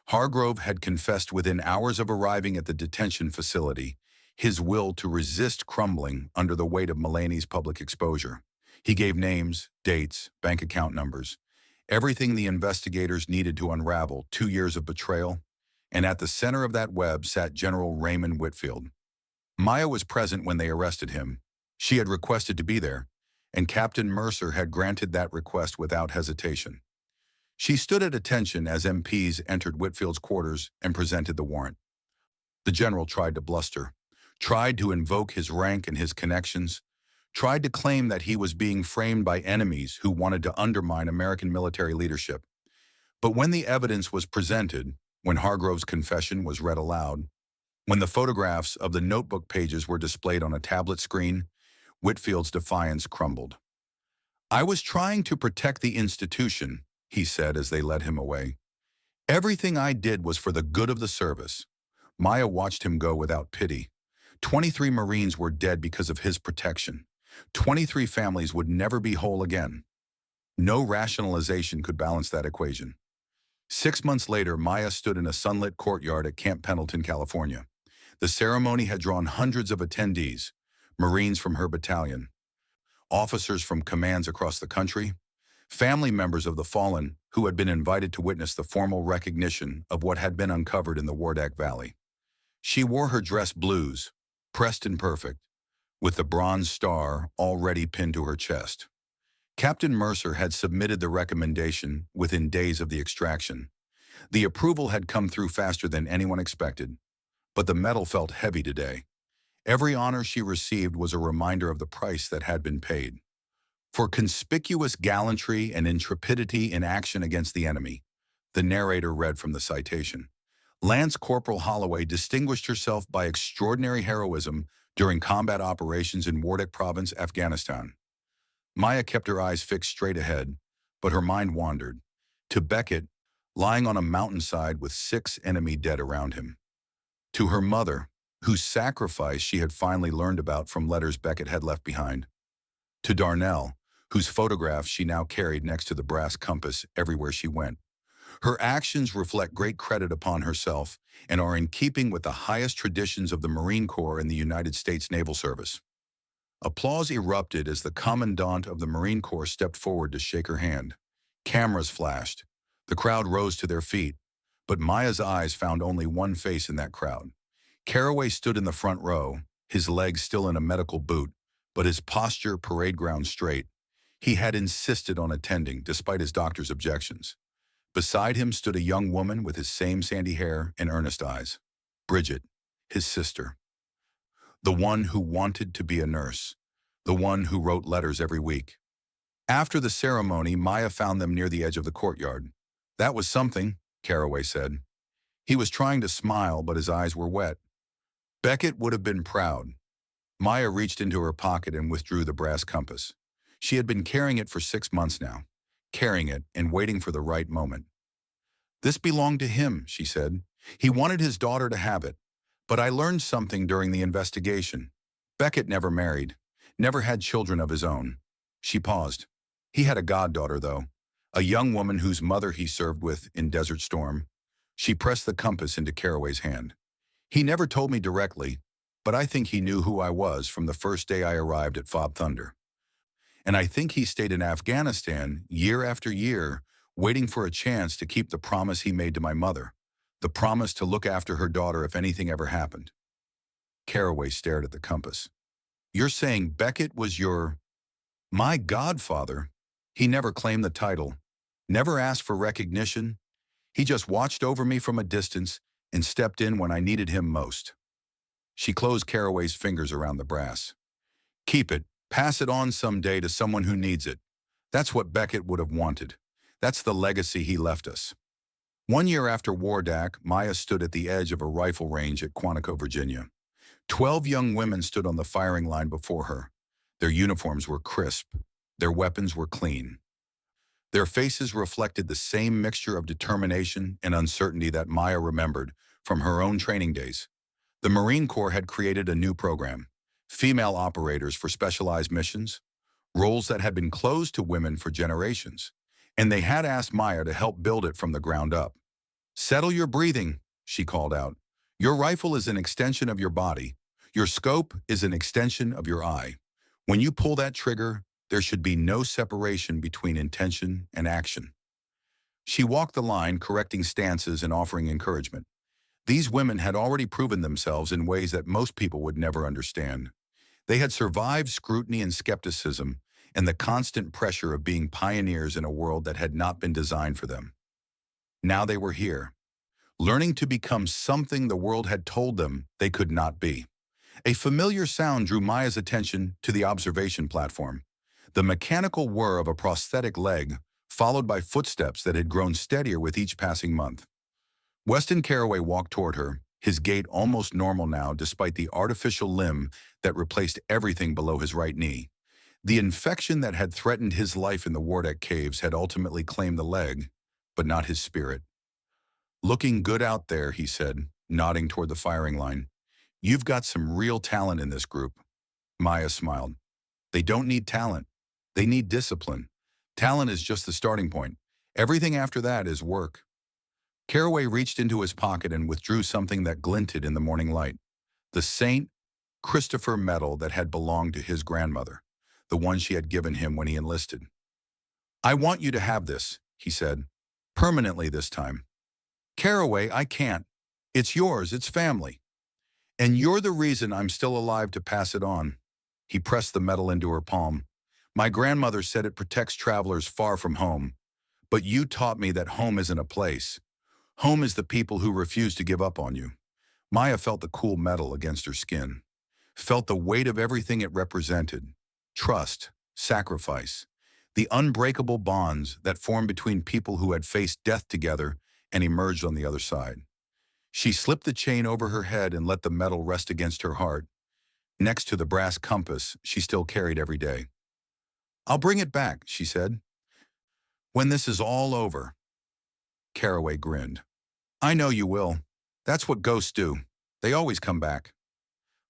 Hargrove had confessed within hours of arriving at the detention facility, his will to resist crumbling under the weight of Milani's public exposure. He gave names, dates, bank account numbers. Everything the investigators needed to unravel 2 years of betrayal, and at the center of that web sat General Raymond Whitfield. Maya was present when they arrested him. She had requested to be there, and Captain Mercer had granted that request without hesitation. She stood at attention as MPs entered Whitfield's quarters and presented the warrant. The general tried to bluster, tried to invoke his rank and his connections, tried to claim that he was being framed by enemies who wanted to undermine American military leadership. But when the evidence was presented, when Hargrove's confession was read aloud, when the photographs of the notebook pages were displayed on a tablet screen, Whitfield's defiance crumbled. "I was trying to protect the institution," he said as they led him away. "Everything I did was for the good of the service." Maya watched him go without pity. 23 Marines were dead because of his protection. 23 families would never be whole again. No rationalization could balance that equation. 6 months later, Maya stood in a sunlit courtyard at Camp Pendleton, California. The ceremony had drawn hundreds of attendees, Marines from her battalion, officers from commands across the country, family members of the fallen who had been invited to witness the formal recognition of what had been uncovered in the Wardak Valley. She wore her dress blues, pressed and perfect, with the bronze star already pinned to her chest. Captain Mercer had submitted the recommendation within days of the extraction. The approval had come through faster than anyone expected, but the medal felt heavy today. Every honor she received was a reminder of the price that had been paid. For conspicuous gallantry and intrepidity in action against the enemy, the narrator read from the citation. Lance Corporal Holloway distinguished herself by extraordinary heroism during combat operations in Wardak Province, Afghanistan. Maya kept her eyes fixed straight ahead, but her mind wandered to Beckett, lying on a mountainside with 6 enemy dead around him. To her mother, whose sacrifice she had finally learned about from letters Beckett had left behind. To Darnell, whose photograph she now carried next to the brass compass everywhere she went. Her actions reflect great credit upon herself and are in keeping with the highest traditions of the Marine Corps and the United States Naval Service. Applause erupted as the Commandant of the Marine Corps stepped forward to shake her hand. Cameras flashed. The crowd rose to their feet, but Maya's eyes found only one face in that crowd. Caraway stood in the front row, his legs still in a medical boot, but his posture parade ground straight. He had insisted on attending, despite his doctor's objections. Beside him stood a young woman with his same sandy hair and earnest eyes. Bridget, his sister. The one who wanted to be a nurse. The one who wrote letters every week. After the ceremony, Maya found them near the edge of the courtyard. "That was something," Caraway said. He was trying to smile, but his eyes were wet. Beckett would have been proud. Maya reached into her pocket and withdrew the brass compass. She had been carrying it for 6 months now, carrying it and waiting for the right moment. "This belonged to him," she said. "He wanted his daughter to have it. But I learned something during the investigation. Beckett never married, never had children of his own." She paused. "He had a goddaughter, though, a young woman whose mother he served with in Desert Storm." She pressed the compass into Caraway's hand. "He never told me directly, but I think he knew who I was from the first day I arrived at Fob Thunder. And I think he stayed in Afghanistan year after year, waiting for a chance to keep the promise he made to my mother, the promise to look after her daughter if anything ever happened." Caraway stared at the compass. "You're saying Beckett was my godfather? He never claimed the title, never asked for recognition. He just watched over me from a distance and stepped in when I needed him most." She closed Caraway's fingers around the brass. "Keep it. Pass it on someday to someone who needs it. That's what Beckett would have wanted. That's the legacy he left us." 1 year after Wardak, Maya stood at the edge of a rifle range at Quantico, Virginia. 12 young women stood on the firing line before her. Their uniforms were crisp. Their weapons were clean. Their faces reflected the same mixture of determination and uncertainty that Maya remembered from her own training days. The Marine Corps had created a new program, female operators for specialized missions, roles that had been closed to women for generations, and they had asked Maya to help build it from the ground up. "Settle your breathing," she called out. "Your rifle is an extension of your body. Your scope is an extension of your eye. When you pull that trigger, there should be no separation between intention and action." She walked the line, correcting stances and offering encouragement. These women had already proven themselves in ways that most people would never understand. They had survived scrutiny and skepticism and the constant pressure of being pioneers in a world that had not been designed for them. Now they were here, learning to become something the world had told them they could not be. A familiar sound drew Maya's attention to the observation platform. The mechanical whir of a prosthetic leg, followed by footsteps that had grown steadier with each passing month. Weston Carraway walked toward her, his gait almost normal now despite the artificial limb that replaced everything below his right knee. The infection that had threatened his life in the Wardeck caves had ultimately claimed the leg, but not his spirit. "Looking good out there," he said, nodding toward the firing line. "You've got some real talent in this group." Maya smiled. "They don't need talent. They need discipline. Talent is just the starting point. Everything after that is work." Carraway reached into his pocket and withdrew something that glinted in the morning light. The St. Christopher medal that had belonged to his grandmother, the one she had given him when he enlisted. "I want you to have this," he said. "Permanently this time." "Carraway, I can't. It's yours, it's family. And you're the reason I'm still alive to pass it on." He pressed the medal into her palm. "My grandmother said it protects travelers far from home. But you taught me that home isn't a place. Home is the people who refuse to give up on you." Maya felt the cool metal against her skin, felt the weight of everything it represented: trust, sacrifice, the unbreakable bonds that formed between people who had faced death together and emerged on the other side. She slipped the chain over her head and let the metal rest against her heart, next to the brass compass she still carried every day. "I'll bring it back," she said, "when this is all over." Carraway grinned. "I know you will. That's what ghosts do. They always come back."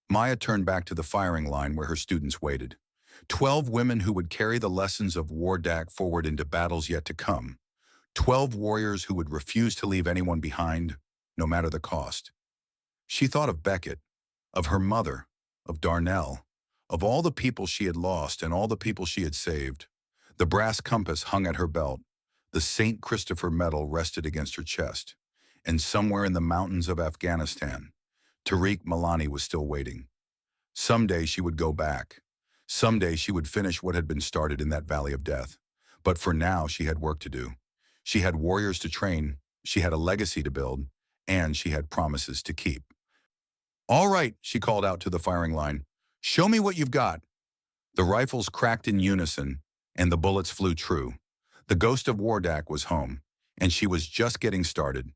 Maya turned back to the firing line where her students waited. 12 women who would carry the lessons of Wardeck forward into battles yet to come. 12 warriors who would refuse to leave anyone behind, no matter the cost. She thought of Beckett, of her mother, of Darnell, of all the people she had lost and all the people she had saved. The brass compass hung at her belt. The St. Christopher medal rested against her chest. And somewhere in the mountains of Afghanistan, Tariq Milani was still waiting. Someday she would go back. Someday she would finish what had been started in that valley of death. But for now, she had work to do. She had warriors to train, she had a legacy to build, and she had promises to keep. "All right," she called out to the firing line. "Show me what you've got." The rifles cracked in unison, and the bullets flew true. The ghost of Wardeck was home, and she was just getting started.